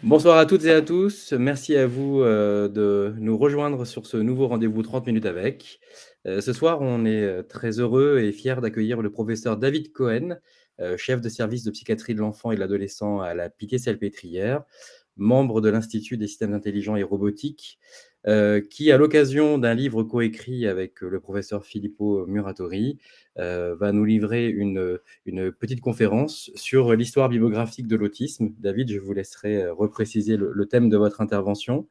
Bonsoir à toutes et à tous. Merci à vous, de nous rejoindre sur ce nouveau rendez-vous 30 minutes avec. Ce soir, on est, très heureux et fiers d'accueillir le professeur David Cohen, chef de service de psychiatrie de l'enfant et de l'adolescent à la Pitié-Salpêtrière, membre de l'Institut des systèmes intelligents et robotiques, qui, à l'occasion d'un livre coécrit avec, le professeur Filippo Muratori, va nous livrer une petite conférence sur l'histoire bibliographique de l'autisme. David, je vous laisserai repréciser le thème de votre intervention.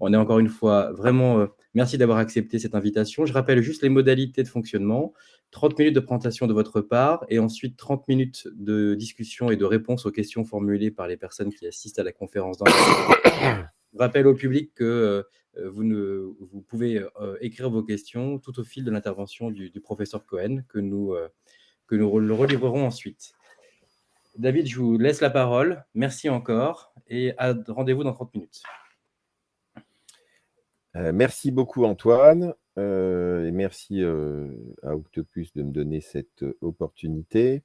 On est encore une fois vraiment, merci d'avoir accepté cette invitation. Je rappelle juste les modalités de fonctionnement. 30 minutes de présentation de votre part et ensuite 30 minutes de discussion et de réponse aux questions formulées par les personnes qui assistent à la conférence d'enregistrement. Je rappelle au public que vous pouvez écrire vos questions tout au fil de l'intervention du professeur Cohen que nous le relivrerons ensuite. David, je vous laisse la parole. Merci encore et rendez-vous dans 30 minutes. Merci beaucoup Antoine et merci à Octopus de me donner cette opportunité.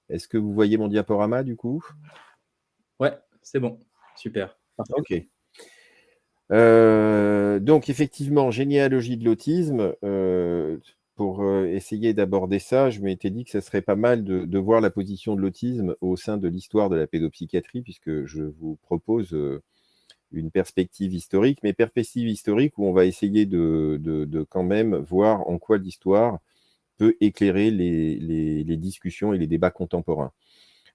Est-ce que vous voyez mon diaporama du coup? Ouais, c'est bon. Super. Parfait. Ok. Donc effectivement, généalogie de l'autisme. Pour essayer d'aborder ça, je m'étais dit que ça serait pas mal de voir la position de l'autisme au sein de l'histoire de la pédopsychiatrie, puisque je vous propose une perspective historique, mais perspective historique où on va essayer de quand même voir en quoi l'histoire peut éclairer les discussions et les débats contemporains.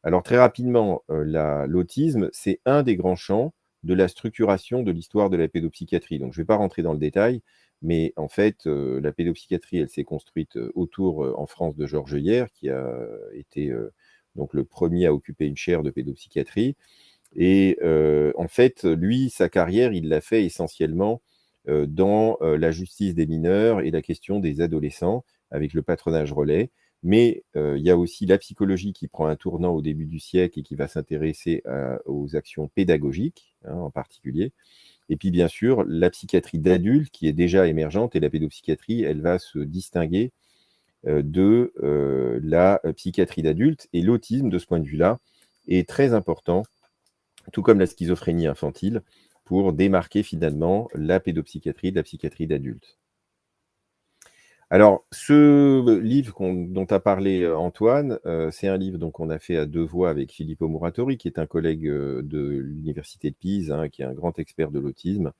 Alors très rapidement, l'autisme, c'est un des grands champs de la structuration de l'histoire de la pédopsychiatrie. Donc je ne vais pas rentrer dans le détail, mais en fait, la pédopsychiatrie, elle s'est construite autour, en France, de Georges Hier, qui a été donc le premier à occuper une chaire de pédopsychiatrie. Et en fait, lui, sa carrière, il l'a fait essentiellement dans la justice des mineurs et la question des adolescents, avec le patronage relais. Mais il y a aussi la psychologie qui prend un tournant au début du siècle et qui va s'intéresser aux actions pédagogiques, hein, en particulier. Et puis, bien sûr, la psychiatrie d'adulte qui est déjà émergente, et la pédopsychiatrie, elle va se distinguer de la psychiatrie d'adulte. Et l'autisme, de ce point de vue-là, est très important, tout comme la schizophrénie infantile, pour démarquer finalement la pédopsychiatrie de la psychiatrie d'adulte. Alors, ce livre dont a parlé Antoine, c'est un livre qu'on a fait à deux voix avec Filippo Muratori, qui est un collègue de l'Université de Pise, hein, qui est un grand expert de l'autisme.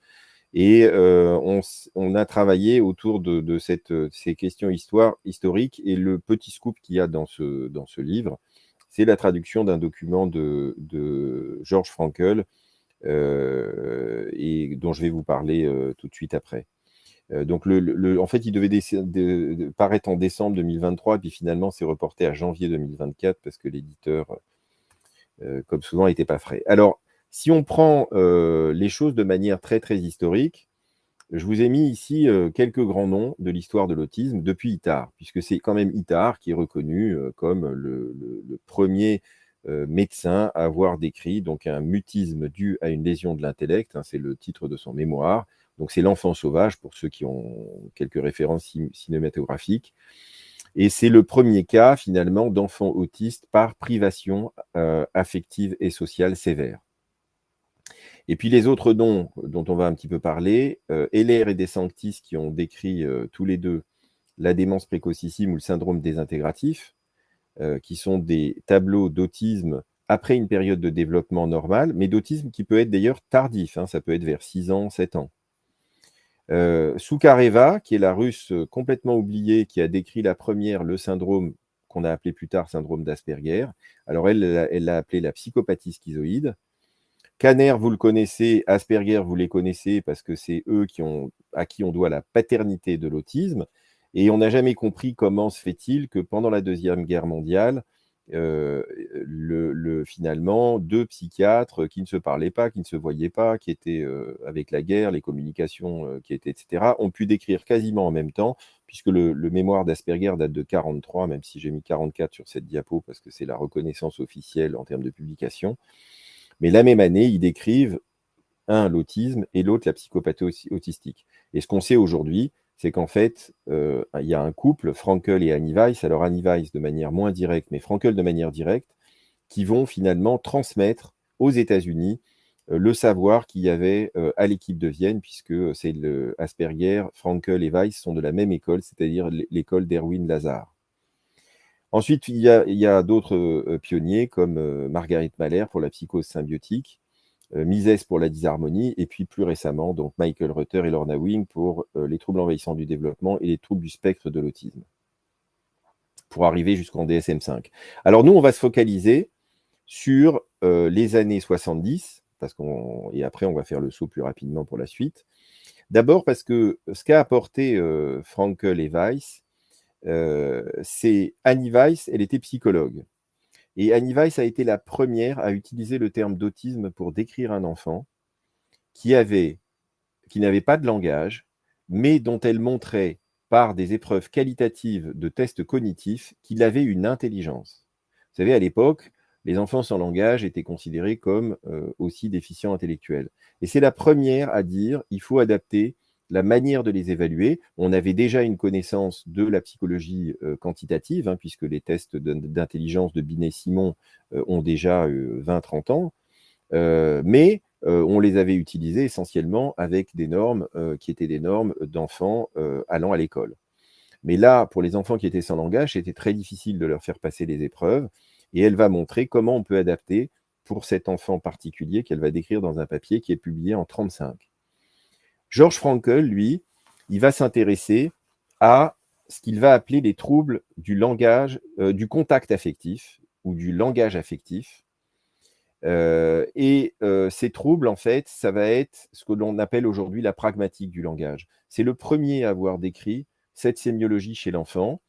Et on a travaillé autour de ces questions historiques. Et le petit scoop qu'il y a dans ce livre, c'est la traduction d'un document de George Frankl, et dont je vais vous parler tout de suite après. Donc, en fait, il devait paraître en décembre 2023, et puis finalement, c'est reporté à janvier 2024 parce que l'éditeur, comme souvent, n'était pas frais. Alors, si on prend les choses de manière très, très historique, je vous ai mis ici quelques grands noms de l'histoire de l'autisme depuis Itard, puisque c'est quand même Itard qui est reconnu comme le premier médecin à avoir décrit donc un mutisme dû à une lésion de l'intellect, hein, c'est le titre de son mémoire. Donc c'est l'enfant sauvage pour ceux qui ont quelques références cinématographiques. Et c'est le premier cas finalement d'enfant autiste par privation affective et sociale sévère. Et puis les autres noms dont on va un petit peu parler, Heller et De Sanctis, qui ont décrit tous les deux la démence précocissime ou le syndrome désintégratif, qui sont des tableaux d'autisme après une période de développement normal, mais d'autisme qui peut être d'ailleurs tardif, hein, ça peut être vers 6 ans, 7 ans. Soukareva, qui est la russe complètement oubliée, qui a décrit la première le syndrome qu'on a appelé plus tard syndrome d'Asperger. Alors elle l'a appelé la psychopathie schizoïde. Kanner, vous le connaissez, Asperger, vous les connaissez parce que c'est eux à qui on doit la paternité de l'autisme. Et on n'a jamais compris comment se fait-il que pendant la Deuxième Guerre mondiale, finalement, deux psychiatres qui ne se parlaient pas, qui ne se voyaient pas, qui étaient avec la guerre, les communications qui étaient, etc., ont pu décrire quasiment en même temps, puisque le mémoire d'Asperger date de 1943, même si j'ai mis 1944 sur cette diapo, parce que c'est la reconnaissance officielle en termes de publication. Mais la même année, ils décrivent, un, l'autisme, et l'autre, la psychopathie autistique. Et ce qu'on sait aujourd'hui, c'est qu'en fait, il y a un couple, Frankl et Annie Weiss, alors Annie Weiss de manière moins directe, mais Frankl de manière directe, qui vont finalement transmettre aux États-Unis le savoir qu'il y avait à l'équipe de Vienne, puisque c'est Asperger, Frankel et Weiss sont de la même école, c'est-à-dire l'école d'Erwin Lazar. Ensuite, il y a d'autres pionniers comme Margaret Mahler pour la psychose symbiotique, Mises pour la disharmonie, et puis plus récemment, donc Michael Rutter et Lorna Wing pour les troubles envahissants du développement et les troubles du spectre de l'autisme, pour arriver jusqu'en DSM-5. Alors nous, on va se focaliser sur les années 70, et après on va faire le saut plus rapidement pour la suite. D'abord parce que ce qu'a apporté Frankel et Weiss, c'est Annie Weiss, elle était psychologue. Et Annie Weiss a été la première à utiliser le terme d'autisme pour décrire un enfant qui n'avait pas de langage, mais dont elle montrait par des épreuves qualitatives de tests cognitifs qu'il avait une intelligence. Vous savez, à l'époque, les enfants sans langage étaient considérés comme aussi déficients intellectuels. Et c'est la première à dire qu'il faut adapter la manière de les évaluer. On avait déjà une connaissance de la psychologie quantitative, hein, puisque les tests d'intelligence de Binet-Simon ont déjà 20-30 ans, mais on les avait utilisés essentiellement avec des normes qui étaient des normes d'enfants allant à l'école. Mais là, pour les enfants qui étaient sans langage, c'était très difficile de leur faire passer les épreuves, et elle va montrer comment on peut adapter pour cet enfant particulier qu'elle va décrire dans un papier qui est publié en 1935. George Frankl, lui, il va s'intéresser à ce qu'il va appeler les troubles du langage, du contact affectif ou du langage affectif. Ces troubles, en fait, ça va être ce que l'on appelle aujourd'hui la pragmatique du langage. C'est le premier à avoir décrit cette sémiologie chez l'enfant.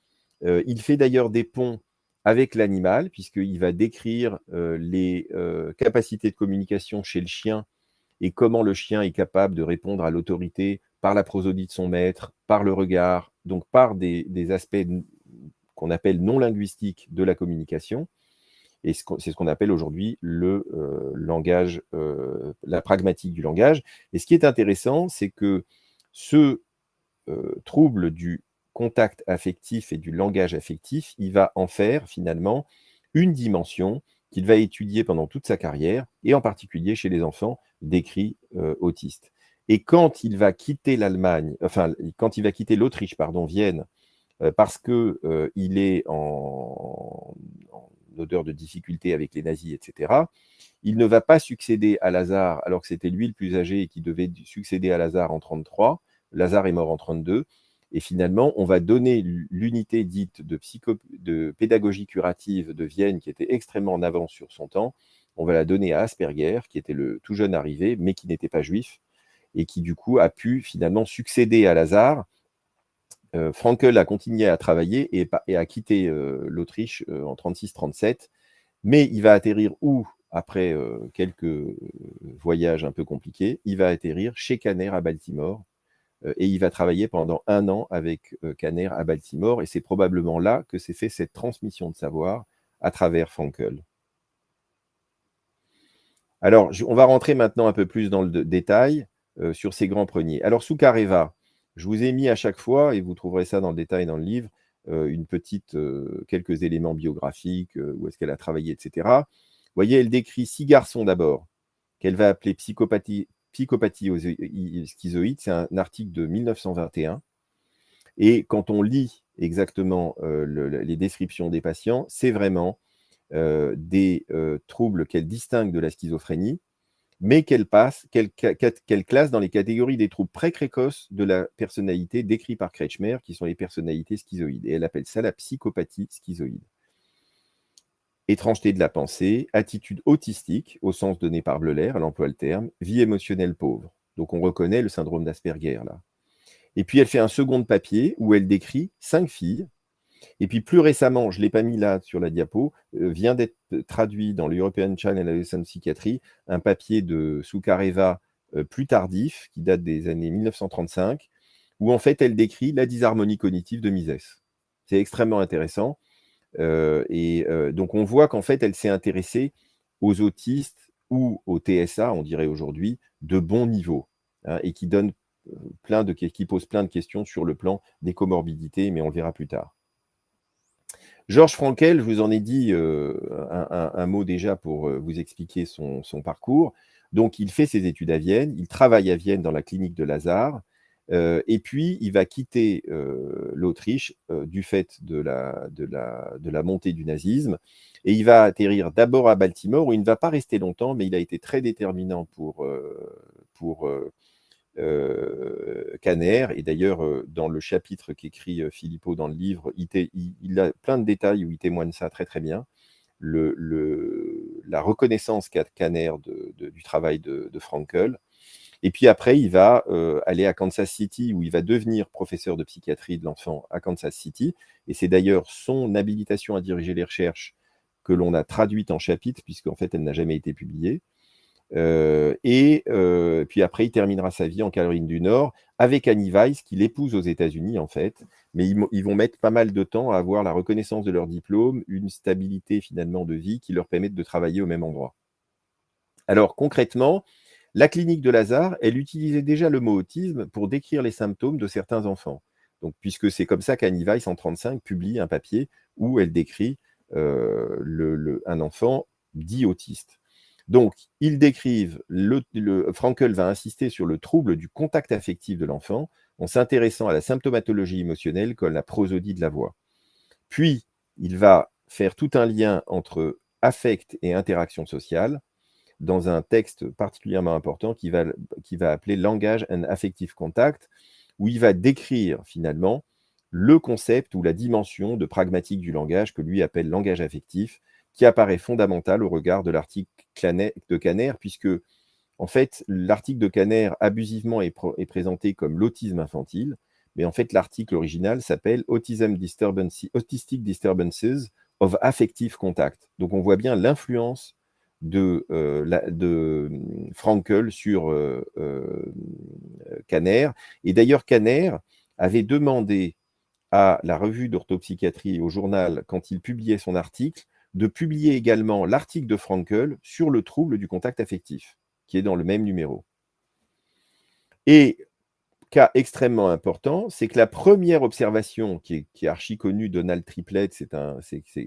Il fait d'ailleurs des ponts avec l'animal, puisqu'il va décrire les capacités de communication chez le chien et comment le chien est capable de répondre à l'autorité par la prosodie de son maître, par le regard, donc par des aspects qu'on appelle non linguistiques de la communication. Et c'est ce qu'on appelle aujourd'hui le langage, la pragmatique du langage. Et ce qui est intéressant, c'est que ce trouble du contact affectif et du langage affectif, il va en faire finalement une dimension qu'il va étudier pendant toute sa carrière, et en particulier chez les enfants décrits autistes. Et quand il va quitter l'Allemagne, enfin, quand il va quitter l'Autriche, pardon, Vienne, parce qu'il est en odeur de difficulté avec les nazis, etc., il ne va pas succéder à Lazare, alors que c'était lui le plus âgé et qui devait succéder à Lazare en 1933. Lazare est mort en 1932. Et finalement, on va donner l'unité dite de pédagogie curative de Vienne, qui était extrêmement en avance sur son temps. On va la donner à Asperger, qui était le tout jeune arrivé, mais qui n'était pas juif, et qui du coup a pu finalement succéder à Lazare. Frankl a continué à travailler et a quitté l'Autriche en 1936-1937, mais il va atterrir où? Après quelques voyages un peu compliqués, il va atterrir chez Kanner à Baltimore, et il va travailler pendant 1 an avec Kanner à Baltimore, et c'est probablement là que s'est fait cette transmission de savoir à travers Frankl. Alors, on va rentrer maintenant un peu plus dans le détail sur ces grands premiers. Alors, Sukareva, je vous ai mis à chaque fois, et vous trouverez ça dans le détail dans le livre, quelques éléments biographiques, où est-ce qu'elle a travaillé, etc. Vous voyez, elle décrit 6 garçons d'abord, qu'elle va appeler psychopathie schizoïde. C'est un article de 1921. Et quand on lit exactement les descriptions des patients, c'est vraiment des troubles qu'elle distingue de la schizophrénie, mais qu'elle classe dans les catégories des troubles précoces de la personnalité décrits par Kretschmer, qui sont les personnalités schizoïdes. Et elle appelle ça la psychopathie schizoïde. Étrangeté de la pensée, attitude autistique, au sens donné par Bleuler, elle emploie le terme, vie émotionnelle pauvre. Donc on reconnaît le syndrome d'Asperger là. Et puis elle fait un second papier où elle décrit 5 filles. Et puis plus récemment, je ne l'ai pas mis là sur la diapo, vient d'être traduit dans l'European Channel Adolescent Psychiatry, un papier de Sukareva plus tardif, qui date des années 1935, où en fait elle décrit la disharmonie cognitive de Mises. C'est extrêmement intéressant. Donc on voit qu'en fait elle s'est intéressée aux autistes ou aux TSA, on dirait aujourd'hui, de bon niveau, hein, et qui pose plein de questions sur le plan des comorbidités, mais on le verra plus tard. Georges Frankel, je vous en ai dit un mot déjà pour vous expliquer son parcours. Donc, il fait ses études à Vienne, il travaille à Vienne dans la clinique de Lazare, et puis il va quitter l'Autriche du fait de la montée du nazisme, et il va atterrir d'abord à Baltimore, où il ne va pas rester longtemps, mais il a été très déterminant pour Kanner. Et d'ailleurs, dans le chapitre qu'écrit Philippot dans le livre, il a plein de détails où il témoigne ça très très bien. La reconnaissance qu'a Kanner du travail de Frankl. Et puis après, il va aller à Kansas City, où il va devenir professeur de psychiatrie de l'enfant à Kansas City. Et c'est d'ailleurs son habilitation à diriger les recherches que l'on a traduite en chapitre, puisqu'en fait, elle n'a jamais été publiée. Puis après, il terminera sa vie en Caroline du Nord avec Annie Weiss, qu'il épouse aux États-Unis, en fait. Mais ils vont mettre pas mal de temps à avoir la reconnaissance de leur diplôme, une stabilité finalement de vie qui leur permette de travailler au même endroit. Alors concrètement, la clinique de Lazare, elle utilisait déjà le mot autisme pour décrire les symptômes de certains enfants. Donc, puisque c'est comme ça qu'Annie Weiss, en 1935, publie un papier où elle décrit un enfant dit autiste. Donc, ils décrivent, Frankl va insister sur le trouble du contact affectif de l'enfant en s'intéressant à la symptomatologie émotionnelle comme la prosodie de la voix. Puis, il va faire tout un lien entre affect et interaction sociale dans un texte particulièrement important qu'il va appeler Language and Affective Contact, où il va décrire finalement le concept ou la dimension de pragmatique du langage que lui appelle langage affectif, qui apparaît fondamental au regard de l'article de Kanner, puisque en fait, l'article de Kanner abusivement est présenté comme l'autisme infantile, mais en fait, l'article original s'appelle Autistic Disturbances of Affective Contact. Donc, on voit bien l'influence de Frankl sur Kanner. Et d'ailleurs, Kanner avait demandé à la revue d'orthopsychiatrie et au journal, quand il publiait son article, de publier également l'article de Frankl sur le trouble du contact affectif, qui est dans le même numéro. Et cas extrêmement important, c'est que la première observation qui est archi connue, Donald Triplett, c'est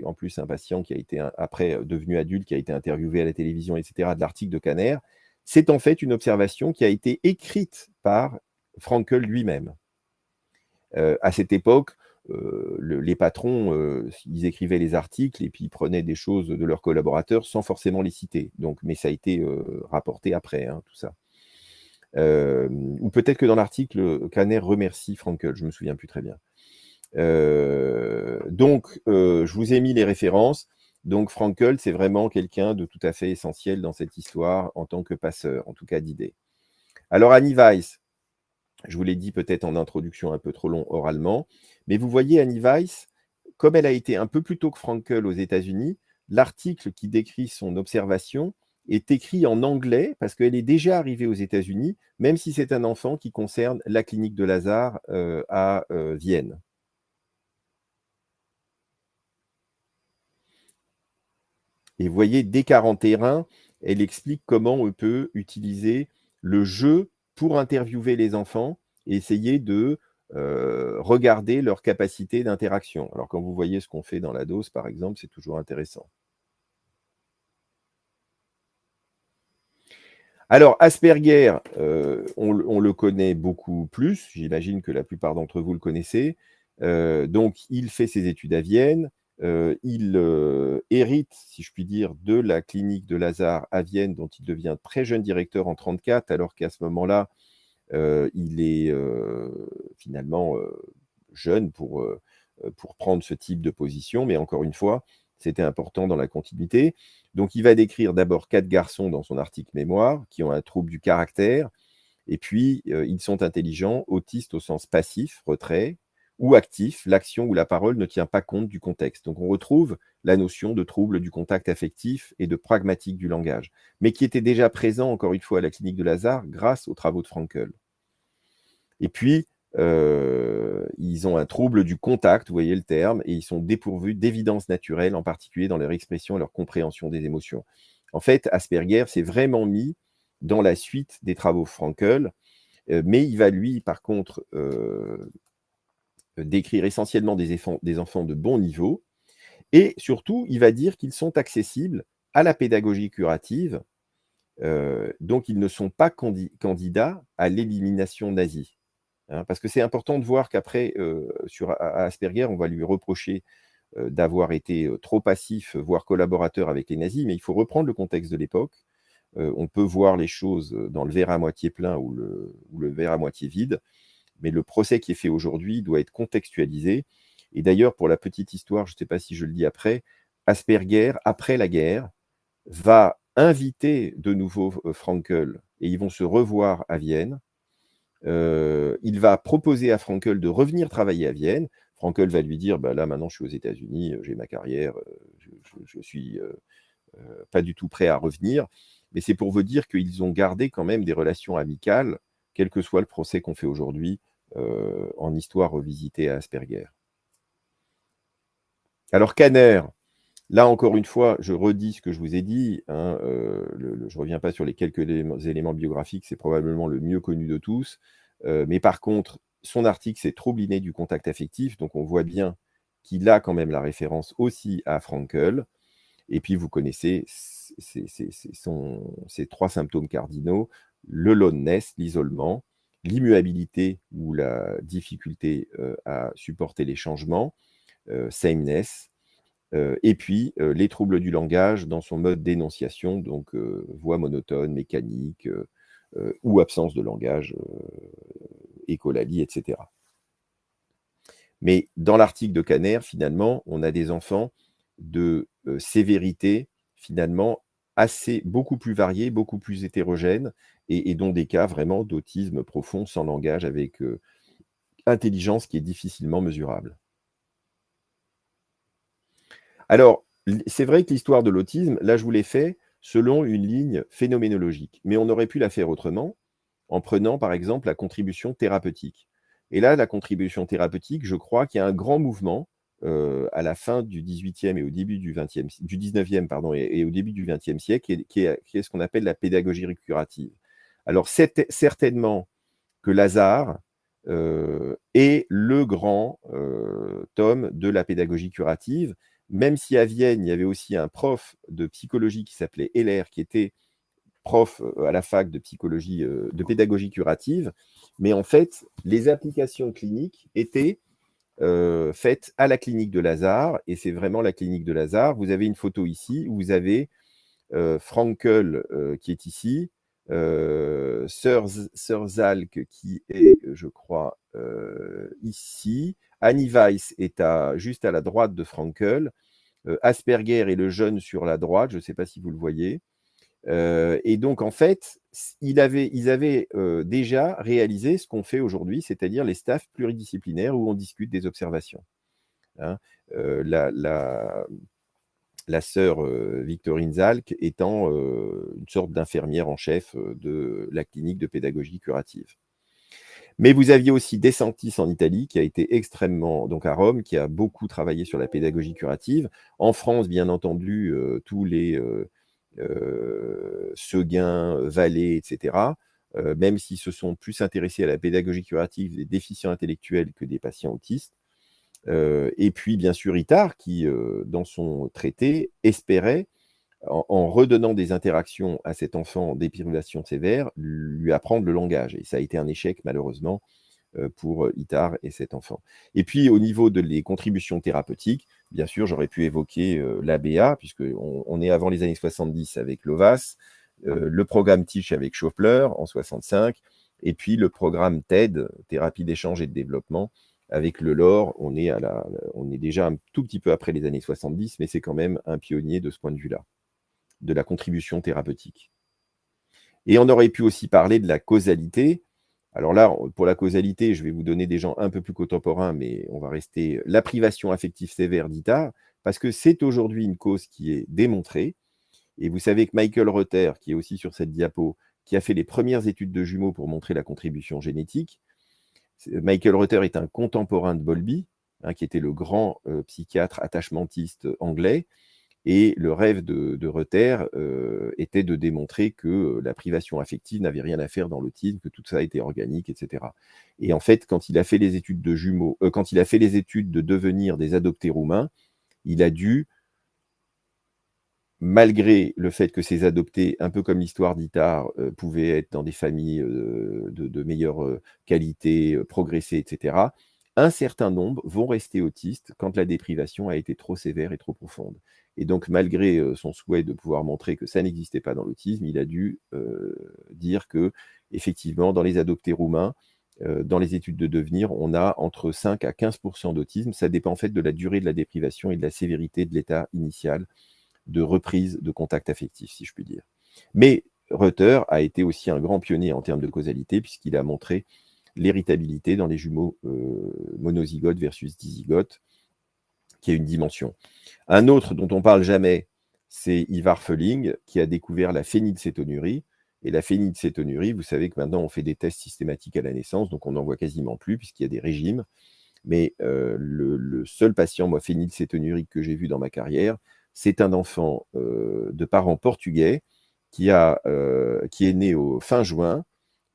en plus un patient qui a été après devenu adulte, qui a été interviewé à la télévision, etc., de l'article de Kanner, c'est en fait une observation qui a été écrite par Frankl lui-même. À cette époque, les patrons, ils écrivaient les articles et puis ils prenaient des choses de leurs collaborateurs sans forcément les citer. Donc, mais ça a été rapporté après, hein, tout ça. Ou peut-être que dans l'article, Kanner remercie Frankl, je ne me souviens plus très bien. Donc, je vous ai mis les références. Donc, Frankl, c'est vraiment quelqu'un de tout à fait essentiel dans cette histoire en tant que passeur, en tout cas d'idées. Alors, Annie Weiss, je vous l'ai dit peut-être en introduction un peu trop long oralement, mais vous voyez Annie Weiss, comme elle a été un peu plus tôt que Frankl aux États-Unis, l'article qui décrit son observation est écrit en anglais parce qu'elle est déjà arrivée aux États-Unis, même si c'est un enfant qui concerne la clinique de Lazare à Vienne. Et vous voyez, dès 41, elle explique comment on peut utiliser le jeu pour interviewer les enfants et essayer de regarder leur capacité d'interaction. Alors, quand vous voyez ce qu'on fait dans la dose, par exemple, c'est toujours intéressant. Alors, Asperger, on le connaît beaucoup plus. J'imagine que la plupart d'entre vous le connaissez. Donc, il fait ses études à Vienne. Il hérite, si je puis dire, de la clinique de Lazare à Vienne, dont il devient très jeune directeur en 1934, alors qu'à ce moment-là, il est finalement jeune pour prendre ce type de position. Mais encore une fois, c'était important dans la continuité. Donc, il va décrire d'abord 4 garçons dans son article mémoire qui ont un trouble du caractère. Et puis, ils sont intelligents, autistes au sens passif, retrait, ou actif, l'action ou la parole ne tient pas compte du contexte. Donc, on retrouve la notion de trouble du contact affectif et de pragmatique du langage, mais qui était déjà présent, encore une fois, à la clinique de Lazare grâce aux travaux de Frankl. Et puis, ils ont un trouble du contact, vous voyez le terme, et ils sont dépourvus d'évidence naturelle, en particulier dans leur expression et leur compréhension des émotions. En fait, Asperger s'est vraiment mis dans la suite des travaux Frankl, mais il va, lui, par contre, décrire essentiellement des enfants de bon niveau. Et surtout, il va dire qu'ils sont accessibles à la pédagogie curative, donc ils ne sont pas candidats à l'élimination nazie. Hein, parce que c'est important de voir qu'après, à Asperger, on va lui reprocher d'avoir été trop passif, voire collaborateur avec les nazis, mais il faut reprendre le contexte de l'époque. On peut voir les choses dans le verre à moitié plein ou le verre à moitié vide, mais le procès qui est fait aujourd'hui doit être contextualisé. Et d'ailleurs, pour la petite histoire, je ne sais pas si je le dis après, Asperger, après la guerre, va inviter de nouveau Frankl, et ils vont se revoir à Vienne. Il va proposer à Frankl de revenir travailler à Vienne. Frankl va lui dire, bah là maintenant je suis aux États-Unis, j'ai ma carrière, je suis pas du tout prêt à revenir. Mais c'est pour vous dire qu'ils ont gardé quand même des relations amicales, quel que soit le procès qu'on fait aujourd'hui en histoire revisitée à Asperger. Alors Kanner, là encore une fois, je redis ce que je vous ai dit, hein, je ne reviens pas sur les quelques éléments biographiques, c'est probablement le mieux connu de tous, mais par contre, son article, c'est Troubles innés du contact affectif, donc on voit bien qu'il a quand même la référence aussi à Frankl, et puis vous connaissez ces 3 symptômes cardinaux, le loneness, l'isolement, l'immuabilité ou la difficulté à supporter les changements, sameness, et puis les troubles du langage dans son mode d'énonciation, donc voix monotone, mécanique, ou absence de langage, écholalie, etc. Mais dans l'article de Kanner, finalement, on a des enfants de sévérité, finalement, beaucoup plus variés, beaucoup plus hétérogènes, et dont des cas vraiment d'autisme profond, sans langage, avec intelligence qui est difficilement mesurable. Alors, c'est vrai que l'histoire de l'autisme, là, je vous l'ai fait selon une ligne phénoménologique, mais on aurait pu la faire autrement, en prenant, par exemple, la contribution thérapeutique. Et là, la contribution thérapeutique, je crois qu'il y a un grand mouvement à la fin du 18e et au début du 19e pardon, et au début du 20e siècle, qui est ce qu'on appelle la pédagogie curative. Alors, c'est certainement que Lazare est le grand tome de la pédagogie curative, même si à Vienne, il y avait aussi un prof de psychologie qui s'appelait Heller, qui était prof à la fac de psychologie, de pédagogie curative, mais en fait, les applications cliniques étaient faites à la clinique de Lazare, et c'est vraiment la clinique de Lazare. Vous avez une photo ici, où vous avez Frankl qui est ici, Sir Zalk qui est, je crois, ici, Annie Weiss est juste à la droite de Frankl, Asperger est le jeune sur la droite, je ne sais pas si vous le voyez. Et donc, en fait, ils avaient déjà réalisé ce qu'on fait aujourd'hui, c'est-à-dire les staffs pluridisciplinaires où on discute des observations. Hein. La sœur Victorine Zalk étant une sorte d'infirmière en chef de la clinique de pédagogie curative. Mais vous aviez aussi De Santis en Italie, qui a été extrêmement, donc à Rome, qui a beaucoup travaillé sur la pédagogie curative. En France, bien entendu, tous les Seguin, Vallée, etc., même s'ils se sont plus intéressés à la pédagogie curative des déficients intellectuels que des patients autistes. Et puis, bien sûr, Itard, qui, dans son traité, espérait, en redonnant des interactions à cet enfant d'épirulation sévère, lui apprendre le langage. Et ça a été un échec, malheureusement, pour Itard et cet enfant. Et puis, au niveau des contributions thérapeutiques, bien sûr, j'aurais pu évoquer l'ABA, puisqu'on est avant les années 70 avec Lovas, le programme TEACH avec Schopler en 65, et puis le programme TED, Thérapie d'échange et de développement, avec le LOR. On est déjà un tout petit peu après les années 70, mais c'est quand même un pionnier de ce point de vue-là, de la contribution thérapeutique. Et on aurait pu aussi parler de la causalité. Alors là, pour la causalité, je vais vous donner des gens un peu plus contemporains, mais on va rester la privation affective sévère d'Itard, parce que c'est aujourd'hui une cause qui est démontrée. Et vous savez que Michael Reuter, qui est aussi sur cette diapo, qui a fait les premières études de jumeaux pour montrer la contribution génétique, Michael Reuter est un contemporain de Bowlby, hein, qui était le grand psychiatre attachementiste anglais. Et le rêve de Reuter était de démontrer que la privation affective n'avait rien à faire dans l'autisme, que tout ça était organique, etc. Et en fait, quand il a fait les études de jumeaux, quand il a fait les études de devenir des adoptés roumains, il a dû, malgré le fait que ces adoptés, un peu comme l'histoire d'Itard, pouvaient être dans des familles de meilleure qualité, progresser, etc., un certain nombre vont rester autistes quand la déprivation a été trop sévère et trop profonde. Et donc, malgré son souhait de pouvoir montrer que ça n'existait pas dans l'autisme, il a dû dire que, effectivement, dans les adoptés roumains, dans les études de devenir, on a entre 5 à 15% d'autisme. Ça dépend en fait de la durée de la déprivation et de la sévérité de l'état initial de reprise de contact affectif, si je puis dire. Mais Reuter a été aussi un grand pionnier en termes de causalité, puisqu'il a montré l'héritabilité dans les jumeaux monozygotes versus dizygotes, qui a une dimension. Un autre dont on ne parle jamais, c'est Ivar Fölling, qui a découvert la phénylcétonurie. Et la phénylcétonurie, vous savez que maintenant on fait des tests systématiques à la naissance, donc on n'en voit quasiment plus, puisqu'il y a des régimes. Mais le seul patient, moi, phénylcétonurique que j'ai vu dans ma carrière, c'est un enfant de parents portugais qui est né au fin juin.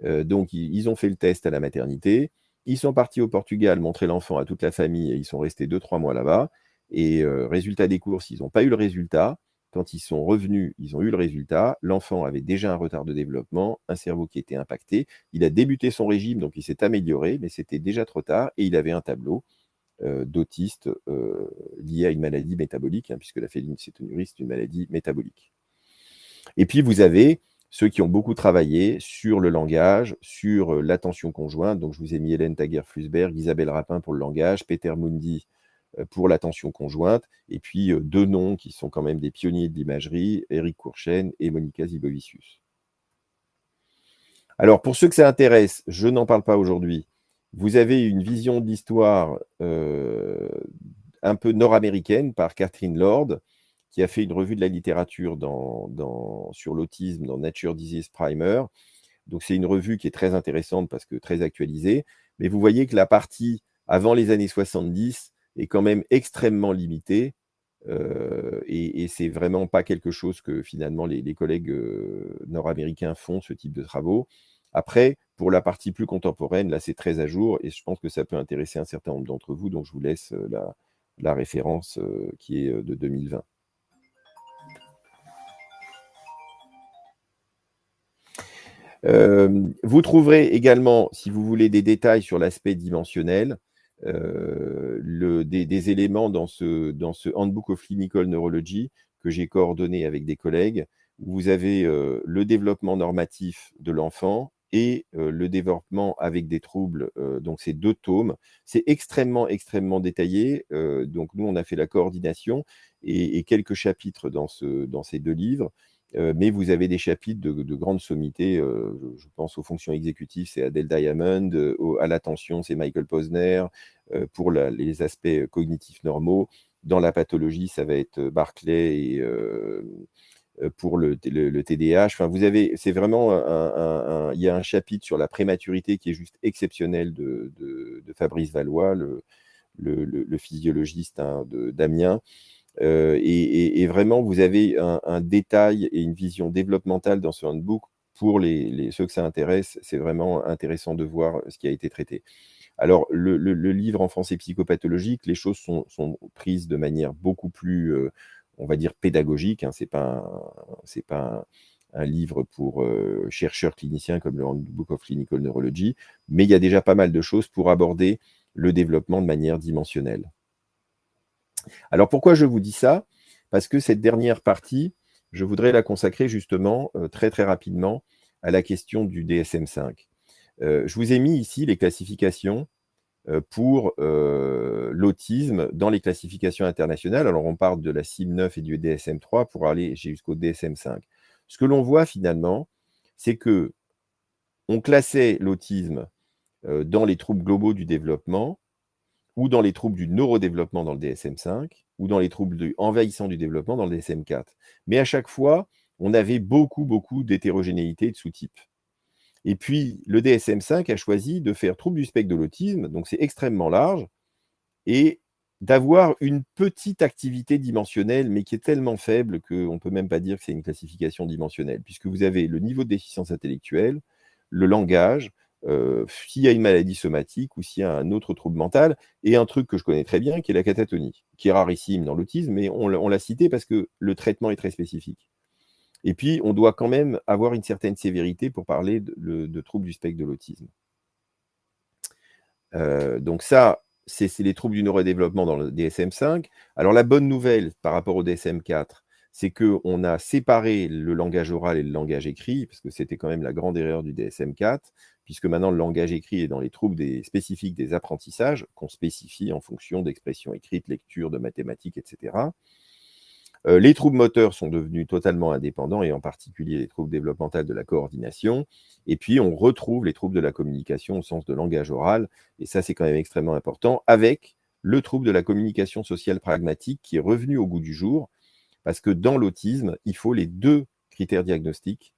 Donc, ils ont fait le test à la maternité. Ils sont partis au Portugal montrer l'enfant à toute la famille et ils sont restés 2-3 mois là-bas. Et résultat des courses, ils n'ont pas eu le résultat. Quand ils sont revenus, ils ont eu le résultat. L'enfant avait déjà un retard de développement, un cerveau qui était impacté. Il a débuté son régime, donc il s'est amélioré, mais c'était déjà trop tard et il avait un tableau d'autistes liés à une maladie métabolique, puisque la phénylcétonurie, c'est une maladie métabolique. Et puis, vous avez ceux qui ont beaucoup travaillé sur le langage, sur l'attention conjointe. Donc, je vous ai mis Hélène Taguer-Flusberg, Isabelle Rapin pour le langage, Peter Mundi pour l'attention conjointe, et puis deux noms qui sont quand même des pionniers de l'imagerie, Éric Courchesne et Monica Zibovicius. Alors, pour ceux que ça intéresse, je n'en parle pas aujourd'hui. Vous avez une vision de l'histoire un peu nord-américaine par Catherine Lord, qui a fait une revue de la littérature sur l'autisme dans Nature Disease Primer. Donc, c'est une revue qui est très intéressante parce que très actualisée. Mais vous voyez que la partie avant les années 70 est quand même extrêmement limitée. Et c'est vraiment pas quelque chose que finalement les collègues nord-américains font, ce type de travaux. Après, pour la partie plus contemporaine, là, c'est très à jour et je pense que ça peut intéresser un certain nombre d'entre vous. Donc, je vous laisse la référence qui est de 2020. Vous trouverez également, si vous voulez, des détails sur l'aspect dimensionnel, des éléments dans ce Handbook of Clinical Neurology que j'ai coordonné avec des collègues, où vous avez le développement normatif de l'enfant et le développement avec des troubles, donc c'est 2 tomes. C'est extrêmement, extrêmement détaillé. Donc nous, on a fait la coordination et quelques chapitres dans ces 2 livres. Mais vous avez des chapitres de grande sommité. Je pense aux fonctions exécutives, c'est Adele Diamond. À l'attention, c'est Michael Posner. Pour les aspects cognitifs normaux. Dans la pathologie, ça va être Barclay et pour le TDAH. Enfin, vous avez, c'est vraiment il y a un chapitre sur la prématurité qui est juste exceptionnel de Fabrice Valois, le physiologiste d'Amiens. Et vraiment, vous avez un détail et une vision développementale dans ce handbook. Pour ceux que ça intéresse, c'est vraiment intéressant de voir ce qui a été traité. Alors, le livre en français psychopathologique, les choses sont prises de manière beaucoup plus, on va dire, pédagogique. Ce n'est pas un livre pour chercheurs cliniciens comme le Handbook of Clinical Neurology, mais il y a déjà pas mal de choses pour aborder le développement de manière dimensionnelle. Alors, pourquoi je vous dis ça? Parce que cette dernière partie, je voudrais la consacrer justement très très rapidement à la question du DSM-5. Je vous ai mis ici les classifications pour l'autisme dans les classifications internationales. Alors, on parle de la CIM-9 et du DSM-3 pour aller jusqu'au DSM-5. Ce que l'on voit finalement, c'est que on classait l'autisme dans les troubles globaux du développement ou dans les troubles du neurodéveloppement dans le DSM-5 ou dans les troubles envahissants du développement dans le DSM-4. Mais à chaque fois, on avait beaucoup, beaucoup d'hétérogénéité de sous-types. Et puis, le DSM-5 a choisi de faire trouble du spectre de l'autisme, donc c'est extrêmement large, et d'avoir une petite activité dimensionnelle, mais qui est tellement faible qu'on ne peut même pas dire que c'est une classification dimensionnelle, puisque vous avez le niveau de déficience intellectuelle, le langage, s'il y a une maladie somatique ou s'il y a un autre trouble mental, et un truc que je connais très bien, qui est la catatonie, qui est rarissime dans l'autisme, mais on l'a cité parce que le traitement est très spécifique. Et puis, on doit quand même avoir une certaine sévérité pour parler de troubles du spectre de l'autisme. Donc ça, c'est les troubles du neurodéveloppement dans le DSM-5. Alors la bonne nouvelle par rapport au DSM-4, c'est qu'on a séparé le langage oral et le langage écrit, parce que c'était quand même la grande erreur du DSM-4, puisque maintenant le langage écrit est dans les troubles spécifiques des apprentissages, qu'on spécifie en fonction d'expressions écrites, lecture, de mathématiques, etc. Les troubles moteurs sont devenus totalement indépendants, et en particulier les troubles développementaux de la coordination. Et puis, on retrouve les troubles de la communication au sens de langage oral, et ça, c'est quand même extrêmement important, avec le trouble de la communication sociale pragmatique qui est revenu au goût du jour, parce que dans l'autisme, il faut les 2 critères diagnostiques,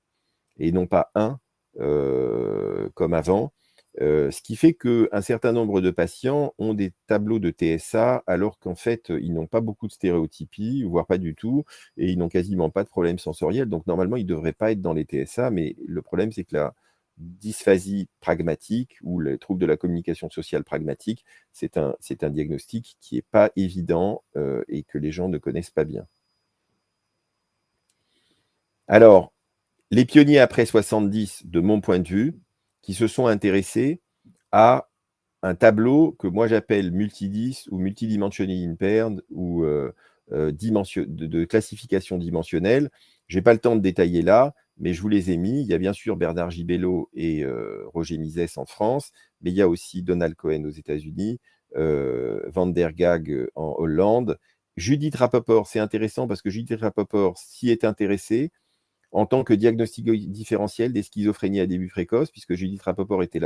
et non pas un, comme avant. Ce qui fait qu'un certain nombre de patients ont des tableaux de TSA alors qu'en fait, ils n'ont pas beaucoup de stéréotypie, voire pas du tout, et ils n'ont quasiment pas de problème sensoriel. Donc normalement, ils ne devraient pas être dans les TSA, mais le problème, c'est que la dysphasie pragmatique ou le trouble de la communication sociale pragmatique, c'est un diagnostic qui n'est pas évident et que les gens ne connaissent pas bien. Alors, les pionniers après 70, de mon point de vue, qui se sont intéressés à un tableau que moi j'appelle multidis ou multidimensional impaired ou de classification dimensionnelle. Je n'ai pas le temps de détailler là, mais je vous les ai mis. Il y a bien sûr Bernard Gibello et Roger Misès en France, mais il y a aussi Donald Cohen aux États-Unis, Van der Gaag en Hollande. Judith Rapoport, c'est intéressant parce que Judith Rapoport s'y est intéressée en tant que diagnostic différentiel des schizophrénies à début précoce, puisque Judith Rapoport était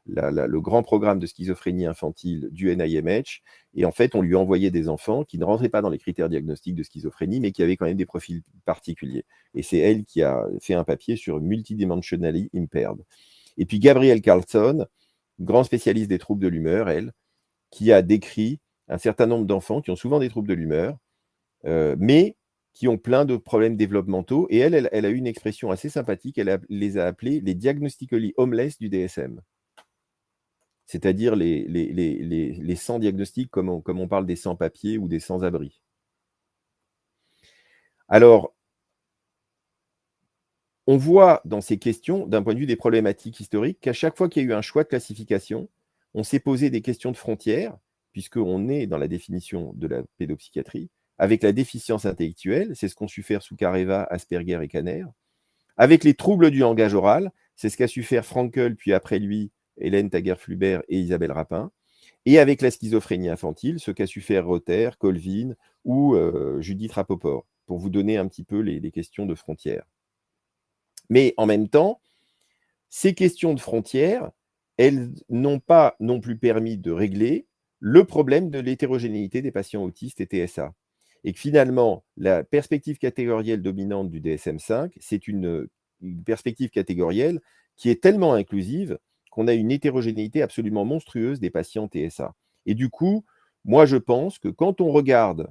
le grand programme de schizophrénie infantile du NIMH, et en fait, on lui envoyait des enfants qui ne rentraient pas dans les critères diagnostiques de schizophrénie, mais qui avaient quand même des profils particuliers. Et c'est elle qui a fait un papier sur multidimensionally impaired. Et puis Gabrielle Carlson, grand spécialiste des troubles de l'humeur, elle, qui a décrit un certain nombre d'enfants qui ont souvent des troubles de l'humeur, mais qui ont plein de problèmes développementaux. Et elle a eu une expression assez sympathique. Elle les a appelés les diagnostically homeless du DSM. C'est-à-dire les sans-diagnostics, comme on parle des sans-papiers ou des sans-abri. Alors, on voit dans ces questions, d'un point de vue des problématiques historiques, qu'à chaque fois qu'il y a eu un choix de classification, on s'est posé des questions de frontières, puisqu'on est dans la définition de la pédopsychiatrie, avec la déficience intellectuelle, c'est ce qu'ont su faire Soukareva, Asperger et Kanner, avec les troubles du langage oral, c'est ce qu'a su faire Frankel, puis après lui, Hélène Taguer-Fluber et Isabelle Rapin, et avec la schizophrénie infantile, ce qu'a su faire Rother, Colvin ou Judith Rapoport, pour vous donner un petit peu les questions de frontières. Mais en même temps, ces questions de frontières, elles n'ont pas non plus permis de régler le problème de l'hétérogénéité des patients autistes et TSA. Et que finalement, la perspective catégorielle dominante du DSM-5, c'est une perspective catégorielle qui est tellement inclusive qu'on a une hétérogénéité absolument monstrueuse des patients TSA. Et du coup, moi, je pense que quand on regarde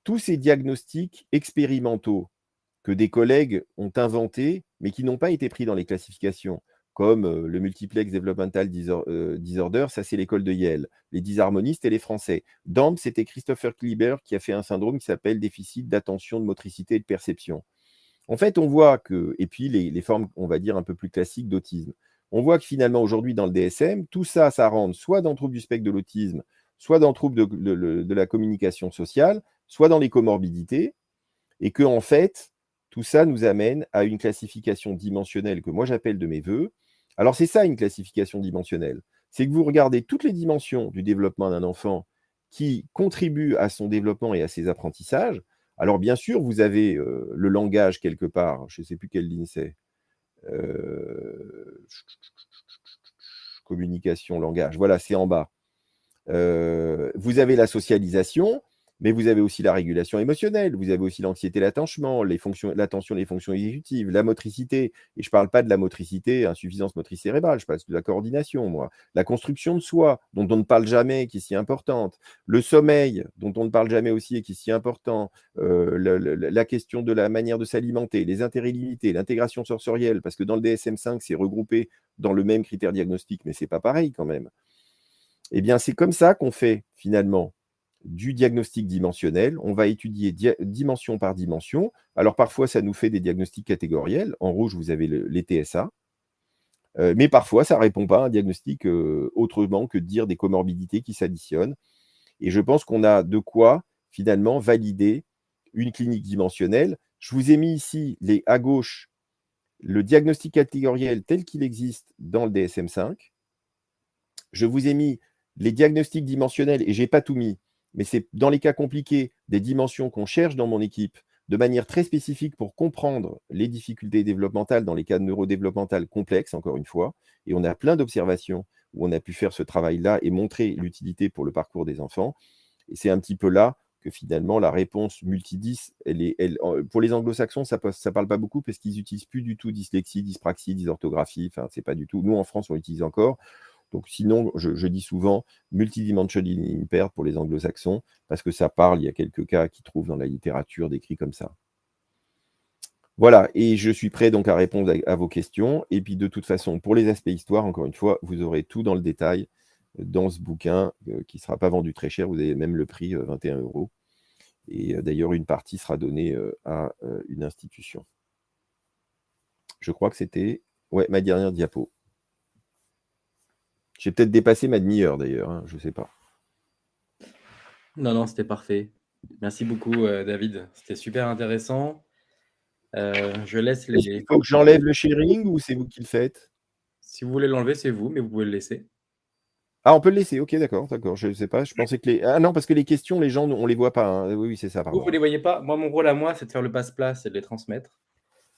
tous ces diagnostics expérimentaux que des collègues ont inventés, mais qui n'ont pas été pris dans les classifications, comme le multiplex developmental disorder, ça c'est l'école de Yale, les disharmonistes et les Français. DAMP, c'était Christopher Kliber qui a fait un syndrome qui s'appelle déficit d'attention, de motricité et de perception. En fait, on voit que, et puis les formes, on va dire, un peu plus classiques d'autisme, on voit que finalement, aujourd'hui, dans le DSM, tout ça, ça rentre soit dans le trouble du spectre de l'autisme, soit dans le trouble de la communication sociale, soit dans les comorbidités, et que, en fait, tout ça nous amène à une classification dimensionnelle que moi j'appelle de mes voeux. Alors, c'est ça une classification dimensionnelle. C'est que vous regardez toutes les dimensions du développement d'un enfant qui contribuent à son développement et à ses apprentissages. Alors, bien sûr, vous avez le langage quelque part. Je ne sais plus quelle ligne c'est. Communication, langage. Voilà, c'est en bas. Vous avez la socialisation. Mais vous avez aussi la régulation émotionnelle, vous avez aussi l'anxiété, l'attachement, l'attention, les fonctions exécutives, la motricité. Et je ne parle pas de la motricité, insuffisance motrice cérébrale, je parle de la coordination, moi. La construction de soi, dont on ne parle jamais, qui est si importante. Le sommeil, dont on ne parle jamais aussi et qui est si important. La question de la manière de s'alimenter, les intérêts limités, l'intégration sensorielle, parce que dans le DSM-5, c'est regroupé dans le même critère diagnostique, mais ce n'est pas pareil quand même. Eh bien, c'est comme ça qu'on fait finalement du diagnostic dimensionnel. On va étudier dimension par dimension. Alors parfois, ça nous fait des diagnostics catégoriels. En rouge, vous avez les TSA. Mais parfois, ça ne répond pas à un diagnostic autrement que de dire des comorbidités qui s'additionnent. Et je pense qu'on a de quoi finalement valider une clinique dimensionnelle. Je vous ai mis ici à gauche le diagnostic catégoriel tel qu'il existe dans le DSM-5. Je vous ai mis les diagnostics dimensionnels, et je n'ai pas tout mis, mais c'est dans les cas compliqués, des dimensions qu'on cherche dans mon équipe de manière très spécifique pour comprendre les difficultés développementales dans les cas neurodéveloppementaux complexes, encore une fois. Et on a plein d'observations où on a pu faire ce travail-là et montrer l'utilité pour le parcours des enfants. Et c'est un petit peu là que finalement la réponse multidis, pour les anglo-saxons, ça ne parle pas beaucoup parce qu'ils n'utilisent plus du tout dyslexie, dyspraxie, dysorthographie. Enfin, c'est pas du tout. Nous, en France, on l'utilise encore. Donc, sinon, je dis souvent multidimensional impaired pour les anglo-saxons, parce que ça parle, il y a quelques cas qui trouvent dans la littérature décrits comme ça. Voilà, et je suis prêt donc à répondre à vos questions. Et puis, de toute façon, pour les aspects histoire, encore une fois, vous aurez tout dans le détail dans ce bouquin qui ne sera pas vendu très cher. Vous avez même le prix 21 €. Et d'ailleurs, une partie sera donnée à une institution. Je crois que c'était ma dernière diapo. J'ai peut-être dépassé ma demi-heure d'ailleurs, hein, je ne sais pas. Non, c'était parfait. Merci beaucoup, David. C'était super intéressant. Je laisse Est-ce qu'il les... faut que j'enlève le sharing ou c'est vous qui le faites? Si vous voulez l'enlever, c'est vous, mais vous pouvez le laisser. Ah, on peut le laisser, ok, d'accord, je ne sais pas, je pensais que Ah non, parce que les questions, les gens, on ne les voit pas, hein. Oui, c'est ça, Vous pardon. ne les voyez pas. Moi, mon rôle à moi, c'est de faire le passe-plat, c'est de les transmettre.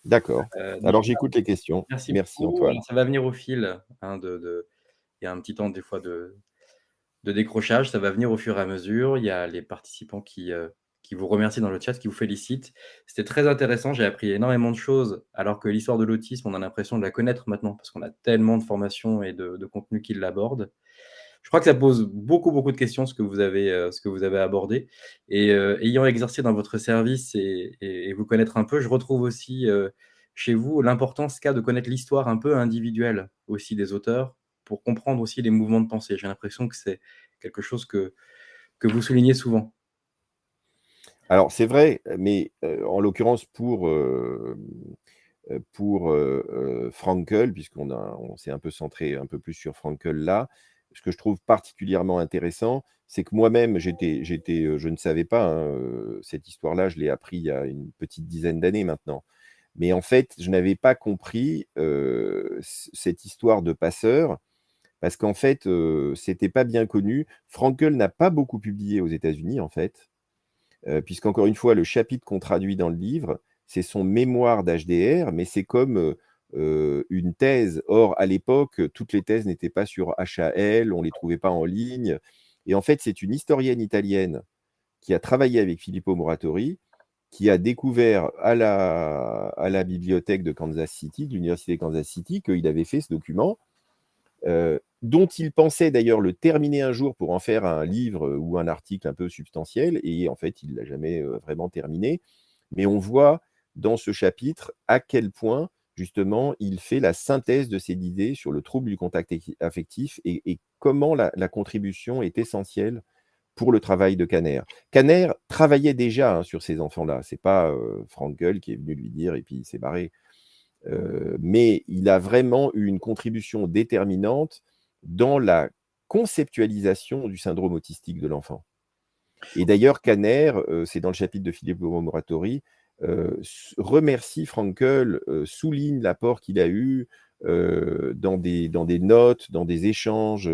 D'accord. Donc, Alors, j'écoute les questions. merci Merci, beaucoup. Antoine. Alors, ça va venir au fil. Il y a un petit temps, des fois, de décrochage. Ça va venir au fur et à mesure. Il y a les participants qui vous remercient dans le chat, qui vous félicitent. C'était très intéressant. J'ai appris énormément de choses, alors que l'histoire de l'autisme, on a l'impression de la connaître maintenant, parce qu'on a tellement de formations et de contenus qui l'abordent. Je crois que ça pose beaucoup, beaucoup de questions, ce que vous avez abordé. Et ayant exercé dans votre service et vous connaître un peu, je retrouve aussi chez vous l'importance qu'a de connaître l'histoire un peu individuelle aussi des auteurs pour comprendre aussi les mouvements de pensée. J'ai l'impression que c'est quelque chose que vous soulignez souvent. Alors, c'est vrai, mais en l'occurrence, pour Frankl, on s'est un peu centré un peu plus sur Frankl là, ce que je trouve particulièrement intéressant, c'est que moi-même, je ne savais pas, hein, cette histoire-là, je l'ai appris il y a une petite dizaine d'années maintenant. Mais en fait, je n'avais pas compris cette histoire de passeur, parce qu'en fait, c'était pas bien connu. Frankl n'a pas beaucoup publié aux États-Unis, en fait, puisqu'encore une fois, le chapitre qu'on traduit dans le livre, c'est son mémoire d'HDR, mais c'est comme une thèse. Or, à l'époque, toutes les thèses n'étaient pas sur HAL, on ne les trouvait pas en ligne. Et en fait, c'est une historienne italienne qui a travaillé avec Filippo Muratori, qui a découvert à la bibliothèque de Kansas City, de l'université de Kansas City, qu'il avait fait ce document, dont il pensait d'ailleurs le terminer un jour pour en faire un livre ou un article un peu substantiel, et en fait, il ne l'a jamais vraiment terminé. Mais on voit dans ce chapitre à quel point, justement, il fait la synthèse de ses idées sur le trouble du contact affectif et comment la contribution est essentielle pour le travail de Kanner. Kanner travaillait déjà sur ces enfants-là. Ce n'est pas Frankl qui est venu lui dire et puis il s'est barré. Mais il a vraiment eu une contribution déterminante dans la conceptualisation du syndrome autistique de l'enfant. Et d'ailleurs, Kanner, c'est dans le chapitre de Filippo Muratori, remercie Frankl, souligne l'apport qu'il a eu dans des notes, dans des échanges,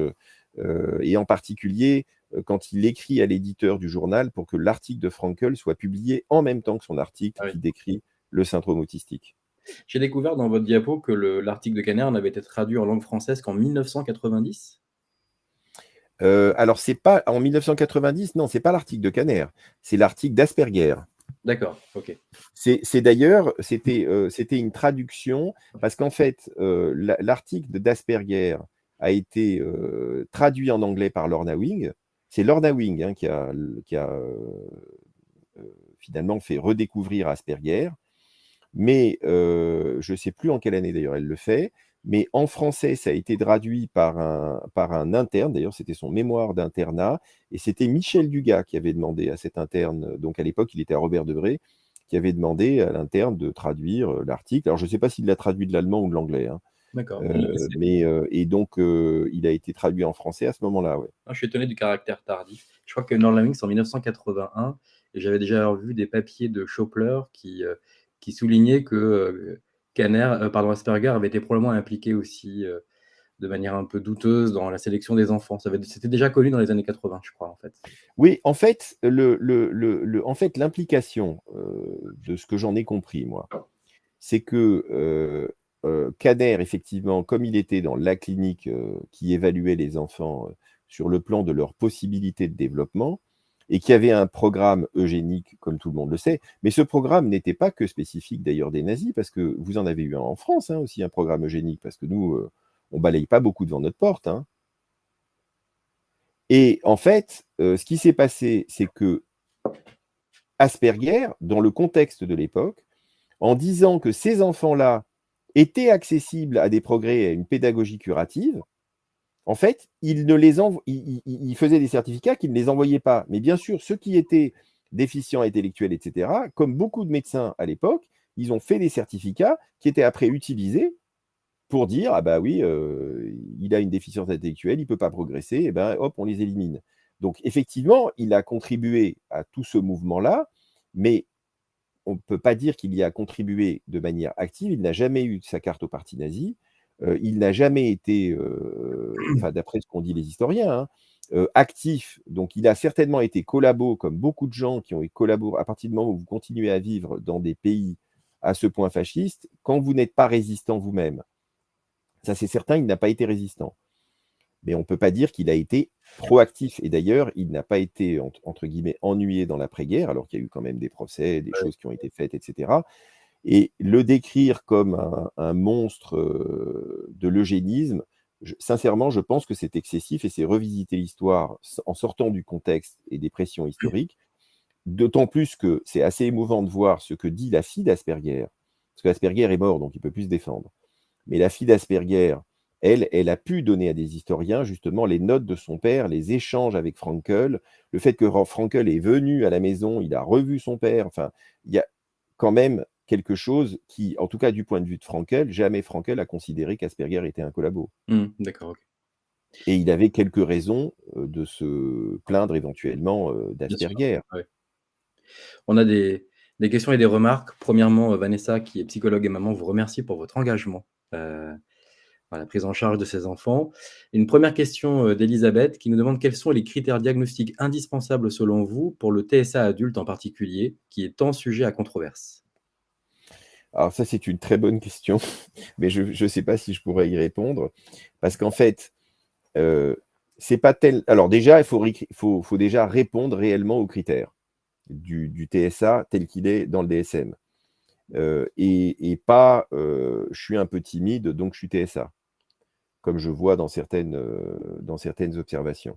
et en particulier quand il écrit à l'éditeur du journal pour que l'article de Frankl soit publié en même temps que son article qui décrit le syndrome autistique. J'ai découvert dans votre diapo que l'article de Kanner n'avait été traduit en langue française qu'en 1990. Alors, c'est pas en 1990, non, c'est pas l'article de Kanner, c'est l'article d'Asperger. D'accord, ok. C'est d'ailleurs, c'était une traduction, parce qu'en fait, l'article d'Asperger a été traduit en anglais par Lorna Wing. C'est Lorna Wing hein, qui a finalement fait redécouvrir Asperger, mais je ne sais plus en quelle année d'ailleurs elle le fait. Mais en français, ça a été traduit par un interne, d'ailleurs c'était son mémoire d'internat, et c'était Michel Dugas qui avait demandé à cet interne, donc à l'époque il était à Robert Debré, qui avait demandé à l'interne de traduire l'article. Alors je ne sais pas s'il l'a traduit de l'allemand ou de l'anglais, hein. D'accord. Et donc il a été traduit en français à ce moment-là. Ouais. Je suis étonné du caractère tardif. Je crois que Norlanding, c'est en 1981, et j'avais déjà vu des papiers de Schopler qui soulignaient que Asperger avait été probablement impliqué aussi de manière un peu douteuse dans la sélection des enfants. C'était déjà connu dans les années 80, je crois, en fait. Oui, en fait, en fait, l'implication de ce que j'en ai compris, moi, c'est que Kanner, effectivement, comme il était dans la clinique qui évaluait les enfants sur le plan de leurs possibilités de développement, et qui avait un programme eugénique, comme tout le monde le sait, mais ce programme n'était pas que spécifique d'ailleurs des nazis, parce que vous en avez eu un en France hein, aussi, un programme eugénique, parce que nous, on balaye pas beaucoup devant notre porte, hein. Et en fait, ce qui s'est passé, c'est que Asperger, dans le contexte de l'époque, en disant que ces enfants-là étaient accessibles à des progrès et à une pédagogie curative, en fait, il faisait des certificats qu'il ne les envoyait pas. Mais bien sûr, ceux qui étaient déficients intellectuels, etc., comme beaucoup de médecins à l'époque, ils ont fait des certificats qui étaient après utilisés pour dire ah bah oui, il a une déficience intellectuelle, il ne peut pas progresser, et ben hop, on les élimine. Donc effectivement, il a contribué à tout ce mouvement-là, mais on ne peut pas dire qu'il y a contribué de manière active. Il n'a jamais eu sa carte au parti nazi. Il n'a jamais été, enfin d'après ce qu'ont dit les historiens, hein, actif. Donc il a certainement été collabo, comme beaucoup de gens qui ont collaboré. À partir du moment où vous continuez à vivre dans des pays à ce point fascistes, quand vous n'êtes pas résistant vous-même, ça c'est certain, il n'a pas été résistant. Mais on ne peut pas dire qu'il a été proactif. Et d'ailleurs, il n'a pas été, entre guillemets, ennuyé dans l'après-guerre, alors qu'il y a eu quand même des procès, des choses qui ont été faites, etc. Et le décrire comme un monstre de l'eugénisme, sincèrement, je pense que c'est excessif et c'est revisiter l'histoire en sortant du contexte et des pressions historiques. D'autant plus que c'est assez émouvant de voir ce que dit la fille d'Asperger. Parce qu'Asperger est mort, donc il ne peut plus se défendre. Mais la fille d'Asperger, elle a pu donner à des historiens justement les notes de son père, les échanges avec Frankl, le fait que Frankl est venu à la maison, il a revu son père. Enfin, il y a quand même quelque chose qui, en tout cas du point de vue de Frankl, jamais Frankl a considéré qu'Asperger était un collabo. D'accord, ok. Et il avait quelques raisons de se plaindre éventuellement Bien sûr. d'Asperger. Ouais. On a des questions et des remarques. Premièrement, Vanessa, qui est psychologue et maman, vous remercie pour votre engagement dans la prise en charge de ses enfants. Une première question d'Elisabeth qui nous demande quels sont les critères diagnostiques indispensables selon vous pour le TSA adulte en particulier, qui est tant sujet à controverse. Alors ça, c'est une très bonne question, mais je ne sais pas si je pourrais y répondre, parce qu'en fait, c'est pas tel. Alors déjà, il faut déjà répondre réellement aux critères du TSA tel qu'il est dans le DSM. Et pas je suis un peu timide, donc je suis TSA, comme je vois dans certaines observations.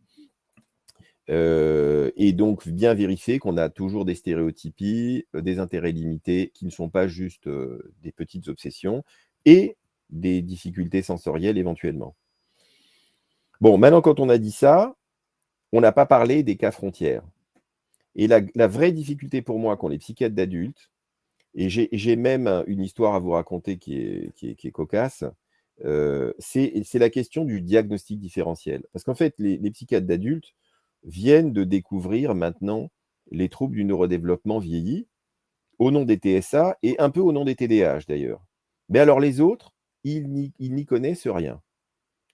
Et donc, bien vérifier qu'on a toujours des stéréotypies, des intérêts limités qui ne sont pas juste des petites obsessions et des difficultés sensorielles éventuellement. Bon, maintenant, quand on a dit ça, on n'a pas parlé des cas frontières. Et la vraie difficulté pour moi qu'ont les psychiatres d'adultes, et j'ai même une histoire à vous raconter qui est cocasse, c'est la question du diagnostic différentiel. Parce qu'en fait, les psychiatres d'adultes viennent de découvrir maintenant les troubles du neurodéveloppement vieilli, au nom des TSA et un peu au nom des TDAH d'ailleurs. Mais alors les autres, ils n'y connaissent rien.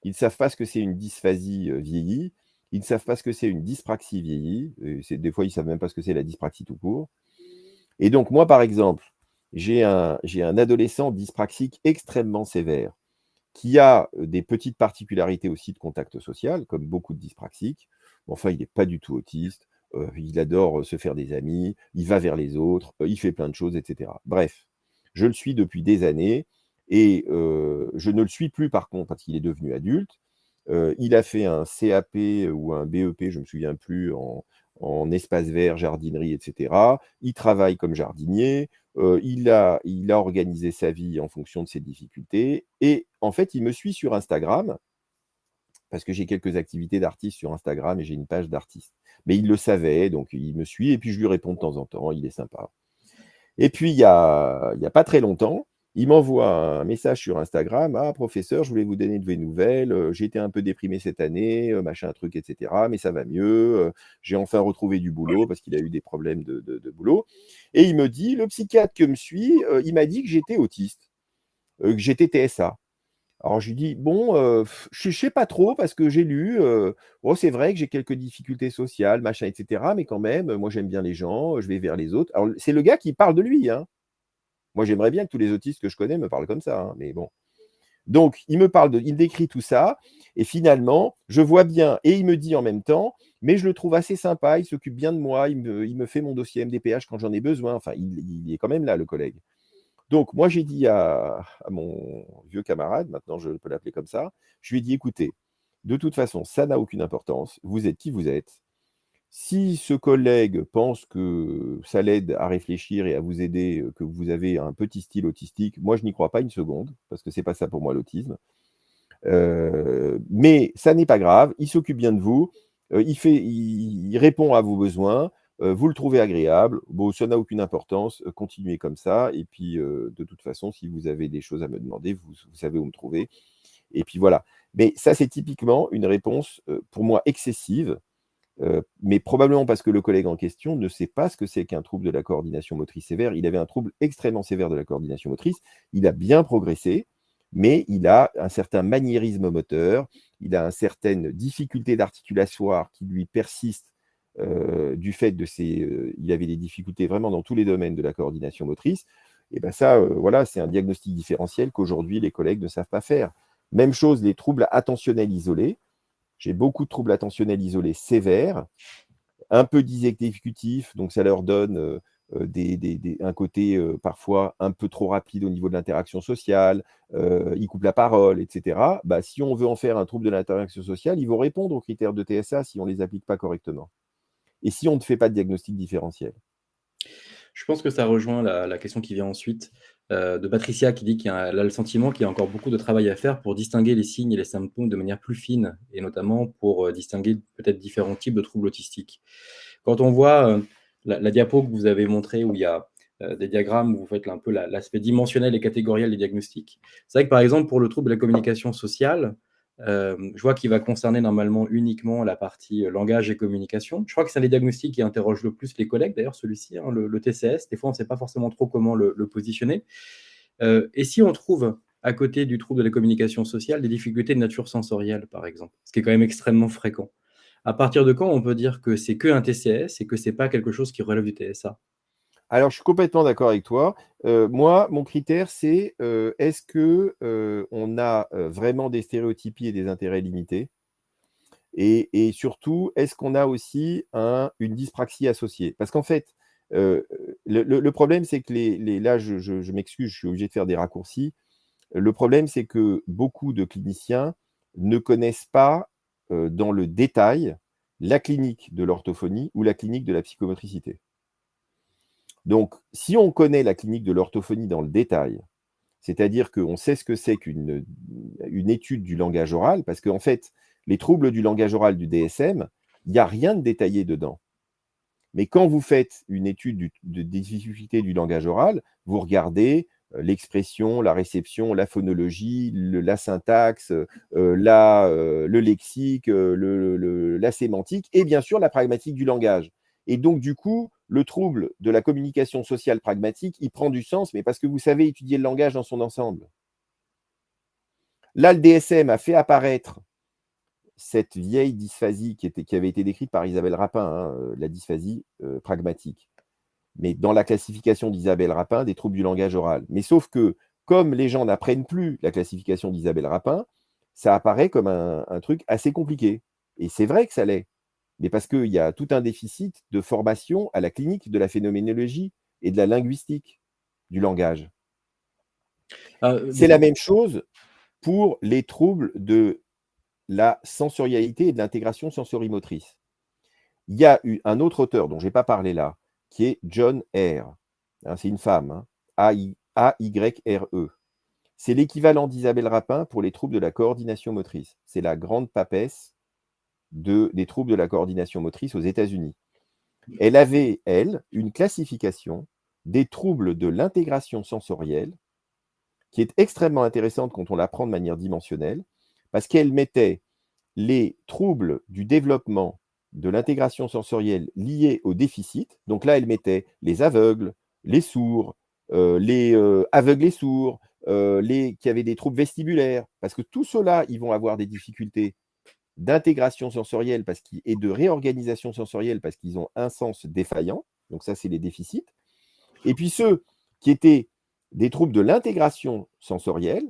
Ils ne savent pas ce que c'est une dysphasie vieillie, ils ne savent pas ce que c'est une dyspraxie vieillie, des fois ils ne savent même pas ce que c'est la dyspraxie tout court. Et donc moi par exemple, j'ai un adolescent dyspraxique extrêmement sévère qui a des petites particularités aussi de contact social, comme beaucoup de dyspraxiques. Enfin, il n'est pas du tout autiste, il adore se faire des amis, il va vers les autres, il fait plein de choses, etc. Bref, je le suis depuis des années et je ne le suis plus par contre parce qu'il est devenu adulte. Il a fait un CAP ou un BEP, je ne me souviens plus, en espace vert, jardinerie, etc. Il travaille comme jardinier, il a organisé sa vie en fonction de ses difficultés et en fait, il me suit sur Instagram parce que j'ai quelques activités d'artiste sur Instagram et j'ai une page d'artiste. Mais il le savait, donc il me suit et puis je lui réponds de temps en temps, il est sympa. Et puis il y a pas très longtemps, il m'envoie un message sur Instagram: «Ah professeur, je voulais vous donner de vos nouvelles, j'ai été un peu déprimé cette année, machin truc et cetera, mais ça va mieux, j'ai enfin retrouvé du boulot», parce qu'il a eu des problèmes de boulot et il me dit: «Le psychiatre que me suit, il m'a dit que j'étais autiste, que j'étais TSA». Alors je lui dis: «Bon, je sais pas trop parce que j'ai lu, oh c'est vrai que j'ai quelques difficultés sociales, machin et cetera, mais quand même, moi j'aime bien les gens, je vais vers les autres». Alors c'est le gars qui parle de lui, hein. Moi j'aimerais bien que tous les autistes que je connais me parlent comme ça, hein, mais bon. Donc il me décrit tout ça et finalement, je vois bien et il me dit en même temps: «Mais je le trouve assez sympa, il s'occupe bien de moi, il me fait mon dossier MDPH quand j'en ai besoin». Enfin, il est quand même là le collègue. Donc moi j'ai dit à mon vieux camarade, maintenant je peux l'appeler comme ça, je lui ai dit: «Écoutez, de toute façon, ça n'a aucune importance, vous êtes qui vous êtes. Si ce collègue pense que ça l'aide à réfléchir et à vous aider, que vous avez un petit style autistique, moi je n'y crois pas une seconde, parce que c'est pas ça pour moi l'autisme. Mais ça n'est pas grave, il s'occupe bien de vous, il répond à vos besoins, vous le trouvez agréable. Bon, ça n'a aucune importance, continuez comme ça et puis, de toute façon, si vous avez des choses à me demander, vous savez où me trouver et puis voilà. Mais ça, c'est typiquement une réponse, pour moi excessive, mais probablement parce que le collègue en question ne sait pas ce que c'est qu'un trouble de la coordination motrice sévère. Il avait un trouble extrêmement sévère de la coordination motrice. Il a bien progressé, mais il a un certain maniérisme moteur, il a une certaine difficulté d'articulatoire qui lui persiste du fait de ses. Il avait des difficultés vraiment dans tous les domaines de la coordination motrice. Et bien ça, voilà, c'est un diagnostic différentiel qu'aujourd'hui les collègues ne savent pas faire. Même chose, les troubles attentionnels isolés. J'ai beaucoup de troubles attentionnels isolés sévères, un peu dysexécutifs, donc ça leur donne un côté parfois un peu trop rapide au niveau de l'interaction sociale, ils coupent la parole, etc. Bah, si on veut en faire un trouble de l'interaction sociale, ils vont répondre aux critères de TSA si on ne les applique pas correctement. Et si on ne fait pas de diagnostic différentiel. Je pense que ça rejoint la question qui vient ensuite, de Patricia qui dit qu'elle a le sentiment qu'il y a encore beaucoup de travail à faire pour distinguer les signes et les symptômes de manière plus fine et notamment pour, distinguer peut-être différents types de troubles autistiques. Quand on voit, la diapo que vous avez montrée où il y a, des diagrammes où vous faites un peu l'aspect dimensionnel et catégoriel des diagnostics. C'est vrai que par exemple pour le trouble de la communication sociale, je vois qu'il va concerner normalement uniquement la partie, langage et communication. Je crois que c'est un des diagnostics qui interroge le plus les collègues d'ailleurs celui-ci, hein, le TCS. Des fois on ne sait pas forcément trop comment le positionner. Et si on trouve à côté du trouble de la communication sociale des difficultés de nature sensorielle par exemple, ce qui est quand même extrêmement fréquent. À partir de quand on peut dire que c'est qu'un TCS et que c'est pas quelque chose qui relève du TSA? Alors, je suis complètement d'accord avec toi. Moi, mon critère, c'est est-ce que on a vraiment des stéréotypies et des intérêts limités? Et surtout, est-ce qu'on a aussi une dyspraxie associée? Parce qu'en fait, le problème, c'est que là, je m'excuse, je suis obligé de faire des raccourcis. Le problème, c'est que beaucoup de cliniciens ne connaissent pas dans le détail la clinique de l'orthophonie ou la clinique de la psychomotricité. Donc, si on connaît la clinique de l'orthophonie dans le détail, c'est-à-dire qu'on sait ce que c'est qu'une étude du langage oral, parce qu'en fait, les troubles du langage oral du DSM, il n'y a rien de détaillé dedans. Mais quand vous faites une étude des difficultés du langage oral, vous regardez l'expression, la réception, la phonologie, la syntaxe, le lexique, la sémantique et bien sûr la pragmatique du langage. Et donc, du coup, le trouble de la communication sociale pragmatique, il prend du sens, mais parce que vous savez étudier le langage dans son ensemble. Là, le DSM a fait apparaître cette vieille dysphasie qui avait été décrite par Isabelle Rapin, hein, la dysphasie pragmatique. Mais dans la classification d'Isabelle Rapin, des troubles du langage oral. Mais sauf que comme les gens n'apprennent plus la classification d'Isabelle Rapin, ça apparaît comme un truc assez compliqué. Et c'est vrai que ça l'est. Mais parce qu'il y a tout un déficit de formation à la clinique de la phénoménologie et de la linguistique du langage. C'est la même chose pour les troubles de la sensorialité et de l'intégration sensorimotrice. Il y a eu un autre auteur dont je n'ai pas parlé là, qui est John Hare. C'est une femme, hein, A-Y-R-E. C'est l'équivalent d'Isabelle Rapin pour les troubles de la coordination motrice. C'est la grande papesse des troubles de la coordination motrice aux États-Unis. Elle avait, elle, une classification des troubles de l'intégration sensorielle qui est extrêmement intéressante quand on l'apprend de manière dimensionnelle, parce qu'elle mettait les troubles du développement de l'intégration sensorielle liés au déficit. Donc là, elle mettait les aveugles, les sourds, les aveugles et sourds, qui avaient des troubles vestibulaires, parce que tout cela, ils vont avoir des difficultés d'intégration sensorielle et de réorganisation sensorielle parce qu'ils ont un sens défaillant. Donc ça, c'est les déficits. Et puis ceux qui étaient des troubles de l'intégration sensorielle,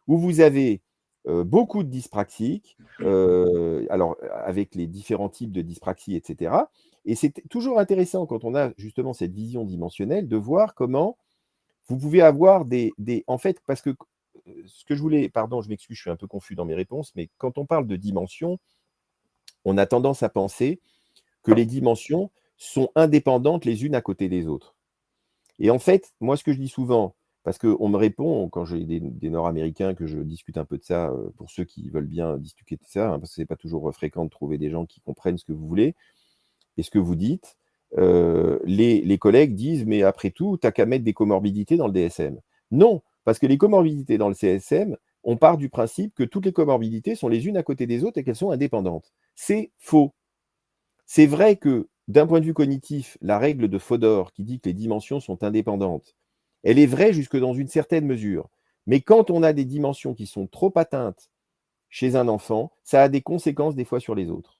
où vous avez beaucoup de dyspraxiques, alors avec les différents types de dyspraxie, etc. Et c'est toujours intéressant quand on a justement cette vision dimensionnelle de voir comment vous pouvez avoir en fait, parce que ce que je voulais, pardon, je m'excuse, je suis un peu confus dans mes réponses, mais quand on parle de dimension, on a tendance à penser que les dimensions sont indépendantes les unes à côté des autres. Et en fait, moi, ce que je dis souvent, parce qu'on me répond, quand j'ai des Nord-Américains, que je discute un peu de ça, pour ceux qui veulent bien discuter de ça, hein, parce que ce n'est pas toujours fréquent de trouver des gens qui comprennent ce que vous voulez et ce que vous dites, les collègues disent, mais après tout, tu n'as qu'à mettre des comorbidités dans le DSM. Non, parce que les comorbidités dans le CSM, on part du principe que toutes les comorbidités sont les unes à côté des autres et qu'elles sont indépendantes. C'est faux. C'est vrai que d'un point de vue cognitif, la règle de Fodor qui dit que les dimensions sont indépendantes, elle est vraie jusque dans une certaine mesure. Mais quand on a des dimensions qui sont trop atteintes chez un enfant, ça a des conséquences des fois sur les autres.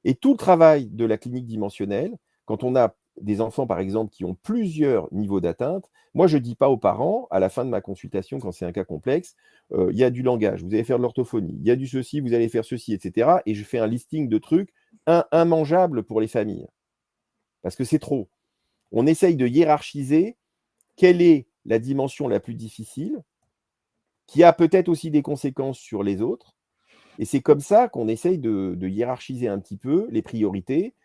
Et tout le travail de la clinique dimensionnelle, quand on a des enfants, par exemple, qui ont plusieurs niveaux d'atteinte, moi, je ne dis pas aux parents, à la fin de ma consultation, quand c'est un cas complexe, il y a du langage, vous allez faire de l'orthophonie, il y a du ceci, vous allez faire ceci, etc. Et je fais un listing de trucs immangeables pour les familles. Parce que c'est trop. On essaye de hiérarchiser quelle est la dimension la plus difficile, qui a peut-être aussi des conséquences sur les autres. Et c'est comme ça qu'on essaye de hiérarchiser un petit peu les priorités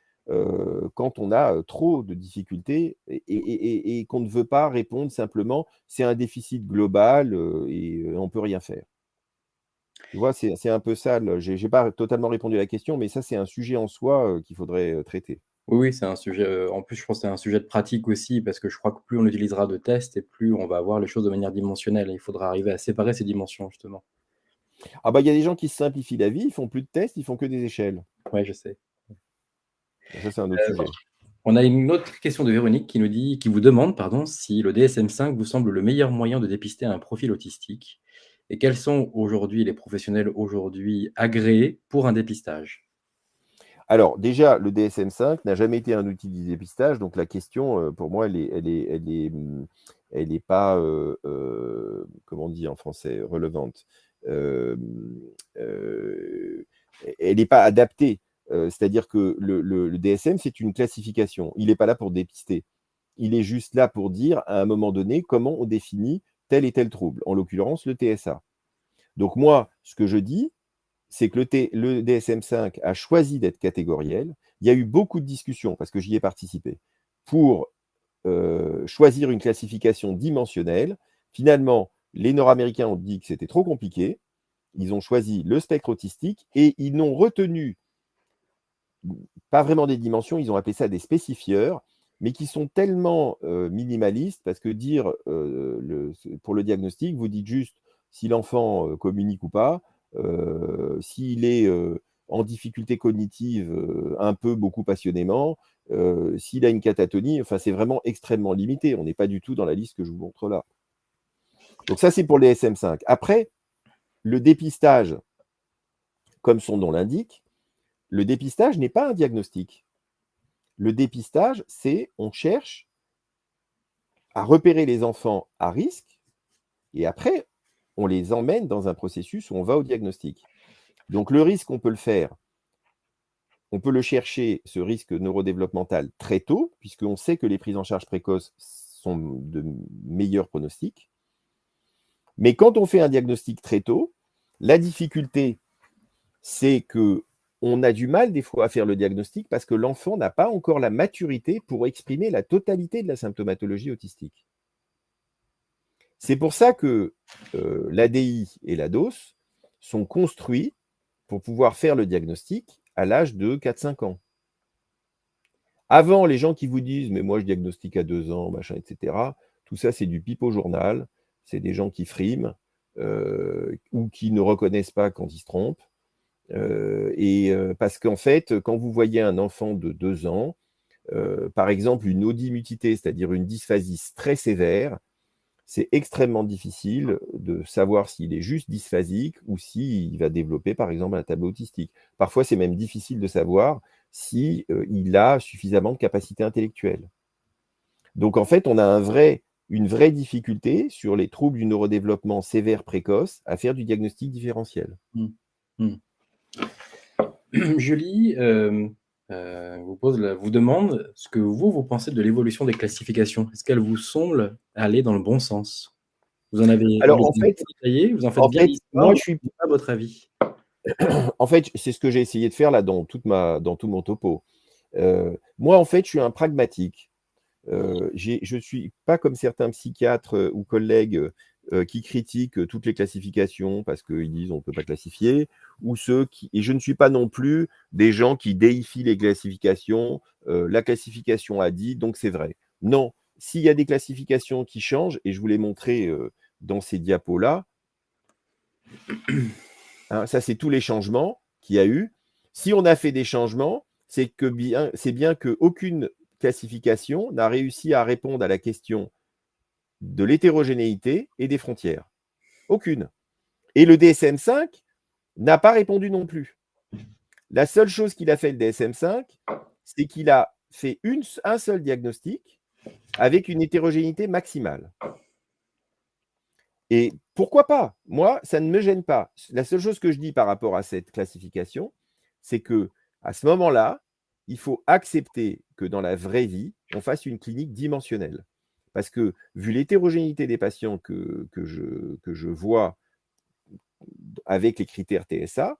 quand on a trop de difficultés et qu'on ne veut pas répondre simplement c'est un déficit global et on ne peut rien faire. Tu vois, c'est un peu ça. Je n'ai pas totalement répondu à la question, mais ça, c'est un sujet en soi qu'il faudrait traiter. Oui, c'est un sujet, en plus, je pense que c'est un sujet de pratique aussi, parce que je crois que plus on utilisera de tests et plus on va voir les choses de manière dimensionnelle. Il faudra arriver à séparer ces dimensions, justement. Ah bah, il y a des gens qui se simplifient la vie, ils font plus de tests, ils font que des échelles. Oui, je sais. Ça, c'est un autre sujet. On a une autre question de Véronique qui vous demande, pardon, si le DSM-5 vous semble le meilleur moyen de dépister un profil autistique et quels sont aujourd'hui les professionnels aujourd'hui agréés pour un dépistage? Alors, déjà, le DSM-5 n'a jamais été un outil de dépistage, donc la question, pour moi, elle est pas, comment on dit en français, relevante. Elle n'est pas adaptée. C'est-à-dire que le DSM, c'est une classification. Il n'est pas là pour dépister. Il est juste là pour dire, à un moment donné, comment on définit tel et tel trouble, en l'occurrence le TSA. Donc moi, ce que je dis, c'est que le DSM-5 a choisi d'être catégoriel. Il y a eu beaucoup de discussions, parce que j'y ai participé, pour choisir une classification dimensionnelle. Finalement, les Nord-Américains ont dit que c'était trop compliqué. Ils ont choisi le spectre autistique et ils n'ont retenu pas vraiment des dimensions, ils ont appelé ça des spécifieurs, mais qui sont tellement minimalistes, parce que dire pour le diagnostic, vous dites juste si l'enfant communique ou pas, s'il est en difficulté cognitive un peu, beaucoup passionnément, s'il a une catatonie, enfin c'est vraiment extrêmement limité. On n'est pas du tout dans la liste que je vous montre là. Donc ça, c'est pour les SM5. Après, le dépistage, comme son nom l'indique, le dépistage n'est pas un diagnostic. Le dépistage, c'est on cherche à repérer les enfants à risque Et après, on les emmène dans un processus où on va au diagnostic. Donc, le risque, on peut le faire. On peut le chercher, ce risque neurodéveloppemental, très tôt, puisqu'on sait que les prises en charge précoces sont de meilleurs pronostics. Mais quand on fait un diagnostic très tôt, la difficulté, c'est qu'on a du mal des fois à faire le diagnostic parce que l'enfant n'a pas encore la maturité pour exprimer la totalité de la symptomatologie autistique. C'est pour ça que l'ADI et la DOS sont construits pour pouvoir faire le diagnostic à l'âge de 4-5 ans. Avant, les gens qui vous disent « mais moi je diagnostique à 2 ans, machin, etc. », tout ça c'est du pipeau journal, c'est des gens qui friment ou qui ne reconnaissent pas quand ils se trompent. Parce qu'en fait, quand vous voyez un enfant de 2 ans, par exemple une audimutité, c'est-à-dire une dysphasie très sévère, c'est extrêmement difficile de savoir s'il est juste dysphasique ou s'il va développer, par exemple, un tableau autistique. Parfois, c'est même difficile de savoir s'il a suffisamment de capacité intellectuelle. Donc, en fait, on a une vraie difficulté sur les troubles du neurodéveloppement sévère précoce à faire du diagnostic différentiel. Julie vous demande ce que vous pensez de l'évolution des classifications. Est-ce qu'elle vous semble aller dans le bon sens? Vous en avez Alors, en fait, détaillé, vous en faites bien l'histoire, moi, mais pas votre avis. En fait, c'est ce que j'ai essayé de faire là dans tout mon topo. Moi, en fait, je suis un pragmatique. Je ne suis pas comme certains psychiatres ou collègues qui critiquent toutes les classifications parce qu'ils disent on ne peut pas classifier, et je ne suis pas non plus des gens qui déifient les classifications. La classification a dit, donc c'est vrai. Non, s'il y a des classifications qui changent, et je vous l'ai montré dans ces diapos-là, hein, ça c'est tous les changements qu'il y a eu. Si on a fait des changements, c'est bien qu'aucune classification n'a réussi à répondre à la question de l'hétérogénéité et des frontières. Aucune. Et le DSM-5 n'a pas répondu non plus. La seule chose qu'il a fait, le DSM-5, c'est qu'il a fait un seul diagnostic avec une hétérogénéité maximale. Et pourquoi pas? Moi, ça ne me gêne pas. La seule chose que je dis par rapport à cette classification, c'est qu'à ce moment-là, il faut accepter que dans la vraie vie, on fasse une clinique dimensionnelle. Parce que, vu l'hétérogénéité des patients que je vois avec les critères TSA,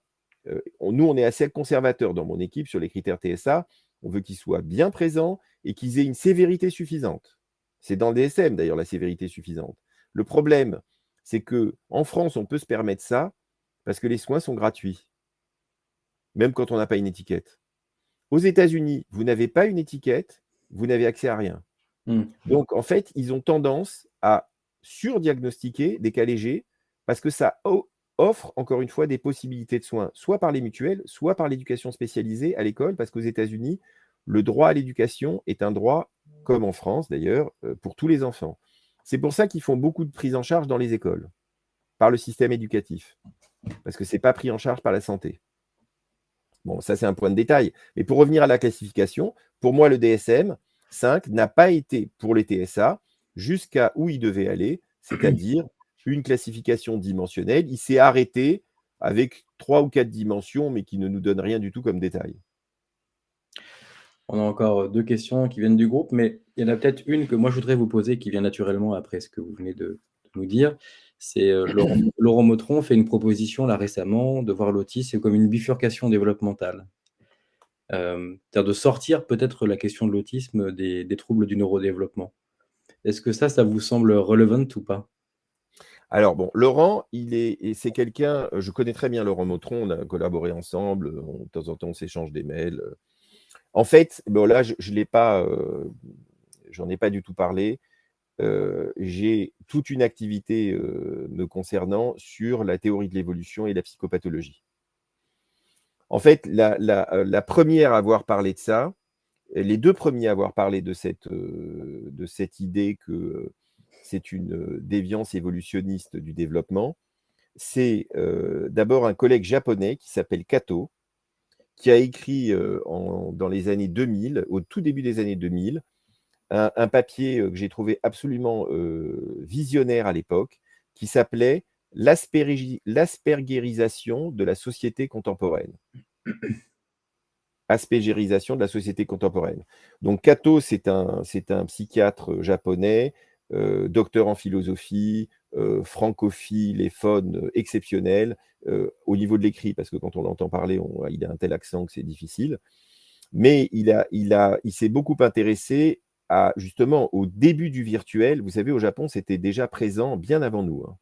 nous, on est assez conservateurs dans mon équipe sur les critères TSA. On veut qu'ils soient bien présents et qu'ils aient une sévérité suffisante. C'est dans le DSM, d'ailleurs, la sévérité suffisante. Le problème, c'est qu'en France, on peut se permettre ça parce que les soins sont gratuits, même quand on n'a pas une étiquette. Aux États-Unis, vous n'avez pas une étiquette, vous n'avez accès à rien. Donc, en fait, ils ont tendance à surdiagnostiquer des cas légers parce que ça offre, encore une fois, des possibilités de soins, soit par les mutuelles, soit par l'éducation spécialisée à l'école, parce qu'aux États-Unis, le droit à l'éducation est un droit, comme en France d'ailleurs, pour tous les enfants. C'est pour ça qu'ils font beaucoup de prise en charge dans les écoles, par le système éducatif, parce que ce n'est pas pris en charge par la santé. Bon, ça c'est un point de détail. Mais pour revenir à la classification, pour moi, le DSM-5 n'a pas été pour les TSA jusqu'à où il devait aller, c'est-à-dire une classification dimensionnelle. Il s'est arrêté avec 3 ou 4 dimensions, mais qui ne nous donnent rien du tout comme détail. On a encore 2 questions qui viennent du groupe, mais il y en a peut-être une que moi je voudrais vous poser qui vient naturellement après ce que vous venez de nous dire. C'est Laurent Motron fait une proposition là récemment de voir l'autisme comme une bifurcation développementale. C'est-à-dire de sortir peut-être la question de l'autisme des troubles du neurodéveloppement. Est-ce que ça vous semble relevant ou pas? Alors bon, Laurent, c'est quelqu'un, je connais très bien Laurent Motron, on a collaboré ensemble, de temps en temps on s'échange des mails. En fait, bon là, je l'ai pas, j'en ai pas du tout parlé. J'ai toute une activité me concernant sur la théorie de l'évolution et la psychopathologie. En fait, la première à avoir parlé de ça, les 2 premiers à avoir parlé de cette idée que c'est une déviance évolutionniste du développement, c'est d'abord un collègue japonais qui s'appelle Kato, qui a écrit dans les années 2000, au tout début des années 2000, un papier que j'ai trouvé absolument visionnaire à l'époque, qui s'appelait l'aspergérisation de la société contemporaine. Aspergérisation de la société contemporaine. Donc Kato, c'est un psychiatre japonais, docteur en philosophie, francophile et faune exceptionnel au niveau de l'écrit, parce que quand on l'entend parler, il a un tel accent que c'est difficile. Mais il s'est beaucoup intéressé justement au début du virtuel. Vous savez, au Japon, c'était déjà présent bien avant nous. Hein.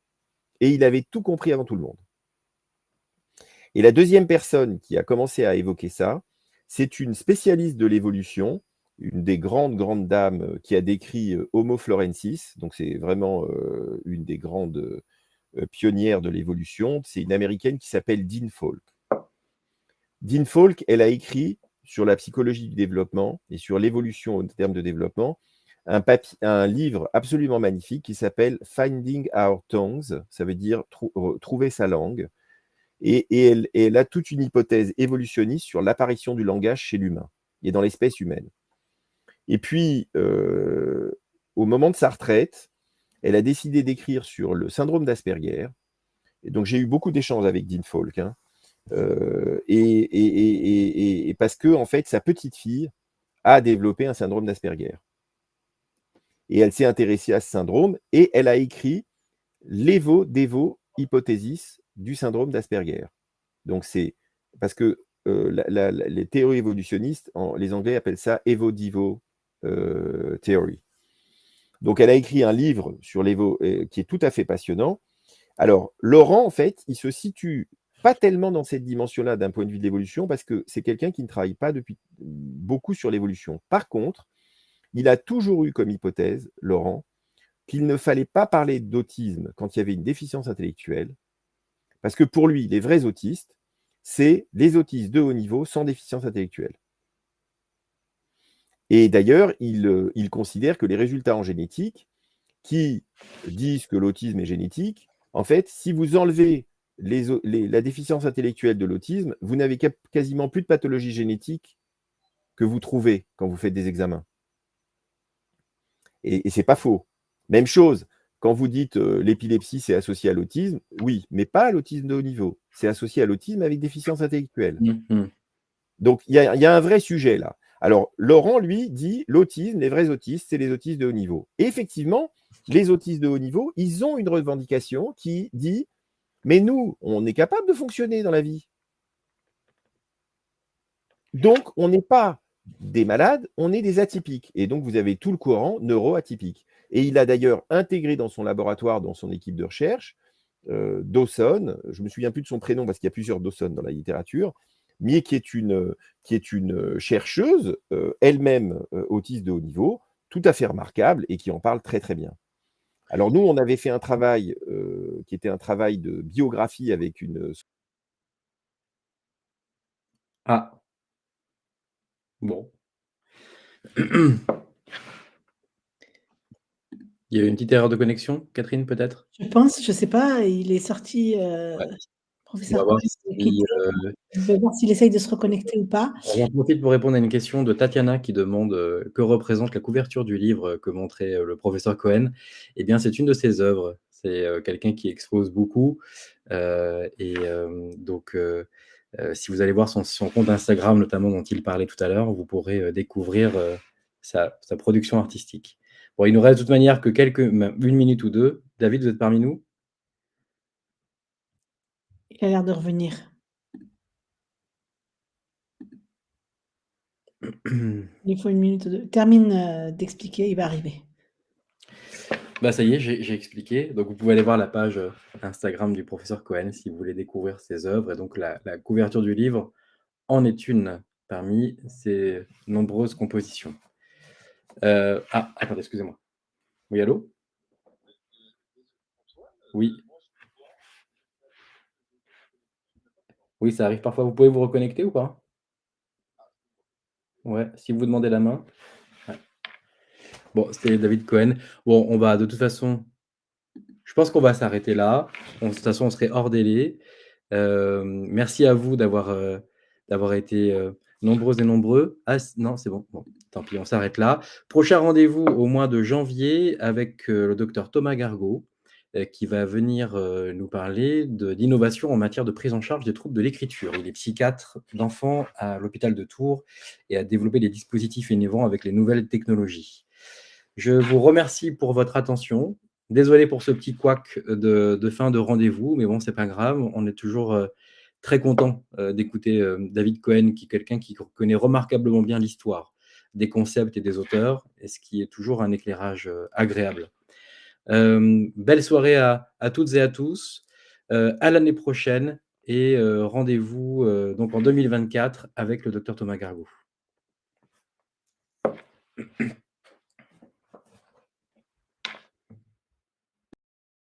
Et il avait tout compris avant tout le monde. Et la deuxième personne qui a commencé à évoquer ça, c'est une spécialiste de l'évolution, une des grandes dames qui a décrit Homo florensis. Donc, c'est vraiment une des grandes pionnières de l'évolution. C'est une Américaine qui s'appelle Dean Falk. Dean Falk, elle a écrit sur la psychologie du développement et sur l'évolution en termes de développement, un livre absolument magnifique qui s'appelle Finding Our Tongues, ça veut dire trouver sa langue, et elle a toute une hypothèse évolutionniste sur l'apparition du langage chez l'humain et dans l'espèce humaine. Et puis, au moment de sa retraite, elle a décidé d'écrire sur le syndrome d'Asperger, et donc j'ai eu beaucoup d'échanges avec Dean Falk, hein. Et parce que en fait sa petite fille a développé un syndrome d'Asperger et elle s'est intéressée à ce syndrome et elle a écrit l'Evo-Devo hypothesis du syndrome d'Asperger. Donc c'est parce que les théories évolutionnistes, les Anglais appellent ça Evo-Devo theory. Donc elle a écrit un livre sur l'Evo qui est tout à fait passionnant. Alors Laurent, en fait, il se situe pas tellement dans cette dimension-là d'un point de vue de l'évolution, parce que c'est quelqu'un qui ne travaille pas depuis beaucoup sur l'évolution. Par contre, il a toujours eu comme hypothèse, Laurent, qu'il ne fallait pas parler d'autisme quand il y avait une déficience intellectuelle, parce que pour lui, les vrais autistes, c'est les autistes de haut niveau sans déficience intellectuelle. Et d'ailleurs, il considère que les résultats en génétique qui disent que l'autisme est génétique, en fait, si vous enlevez la déficience intellectuelle de l'autisme, vous n'avez quasiment plus de pathologie génétique que vous trouvez quand vous faites des examens. Et ce n'est pas faux. Même chose, quand vous dites l'épilepsie, c'est associé à l'autisme, oui, mais pas à l'autisme de haut niveau. C'est associé à l'autisme avec déficience intellectuelle. Donc, il y a un vrai sujet là. Alors, Laurent, lui, dit l'autisme, les vrais autistes, c'est les autistes de haut niveau. Et effectivement, les autistes de haut niveau, ils ont une revendication qui dit mais nous, on est capable de fonctionner dans la vie. Donc, on n'est pas des malades, on est des atypiques. Et donc, vous avez tout le courant neuroatypique. Et il a d'ailleurs intégré dans son laboratoire, dans son équipe de recherche, Dawson, je ne me souviens plus de son prénom parce qu'il y a plusieurs Dawson dans la littérature, mais qui est une chercheuse, elle-même autiste de haut niveau, tout à fait remarquable et qui en parle très très bien. Alors nous, on avait fait un travail qui était un travail de biographie avec une... Ah. Bon. Il y a eu une petite erreur de connexion, Catherine, peut-être? Je pense, je ne sais pas, il est sorti, Ouais. professeur On va voir Cohen est quitté. Je vais voir s'il essaye de se reconnecter ou pas. J'en profite pour répondre à une question de Tatiana qui demande que représente la couverture du livre que montrait le professeur Cohen. Eh bien, c'est une de ses œuvres. C'est quelqu'un qui expose beaucoup. Donc, si vous allez voir son compte Instagram, notamment dont il parlait tout à l'heure, vous pourrez découvrir sa production artistique. Bon, il nous reste de toute manière que une minute ou deux. David, vous êtes parmi nous? Il a l'air de revenir. Il faut une minute ou deux. Termine d'expliquer, il va arriver. Bah ça y est, j'ai expliqué. Donc vous pouvez aller voir la page Instagram du professeur Cohen si vous voulez découvrir ses œuvres. Et donc la couverture du livre en est une parmi ses nombreuses compositions. Attendez, excusez-moi. Oui, allô? Oui. Oui, ça arrive parfois. Vous pouvez vous reconnecter ou pas? Ouais, si vous demandez la main. Ouais. Bon, c'était David Cohen. Bon, on va de toute façon... Je pense qu'on va s'arrêter là. De toute façon, on serait hors délai. Merci à vous d'avoir été nombreuses et nombreux. Ah, non, c'est bon. Bon, tant pis, on s'arrête là. Prochain rendez-vous au mois de janvier avec le docteur Thomas Gargot qui va venir nous parler d'innovation en matière de prise en charge des troubles de l'écriture. Il est psychiatre d'enfants à l'hôpital de Tours et a développé des dispositifs innovants avec les nouvelles technologies. Je vous remercie pour votre attention. Désolé pour ce petit couac de fin de rendez-vous, mais bon, c'est pas grave. On est toujours très content d'écouter David Cohen, qui est quelqu'un qui connaît remarquablement bien l'histoire des concepts et des auteurs, et ce qui est toujours un éclairage agréable. Belle soirée à toutes et à tous. À l'année prochaine et rendez-vous donc en 2024 avec le docteur Thomas Gargou.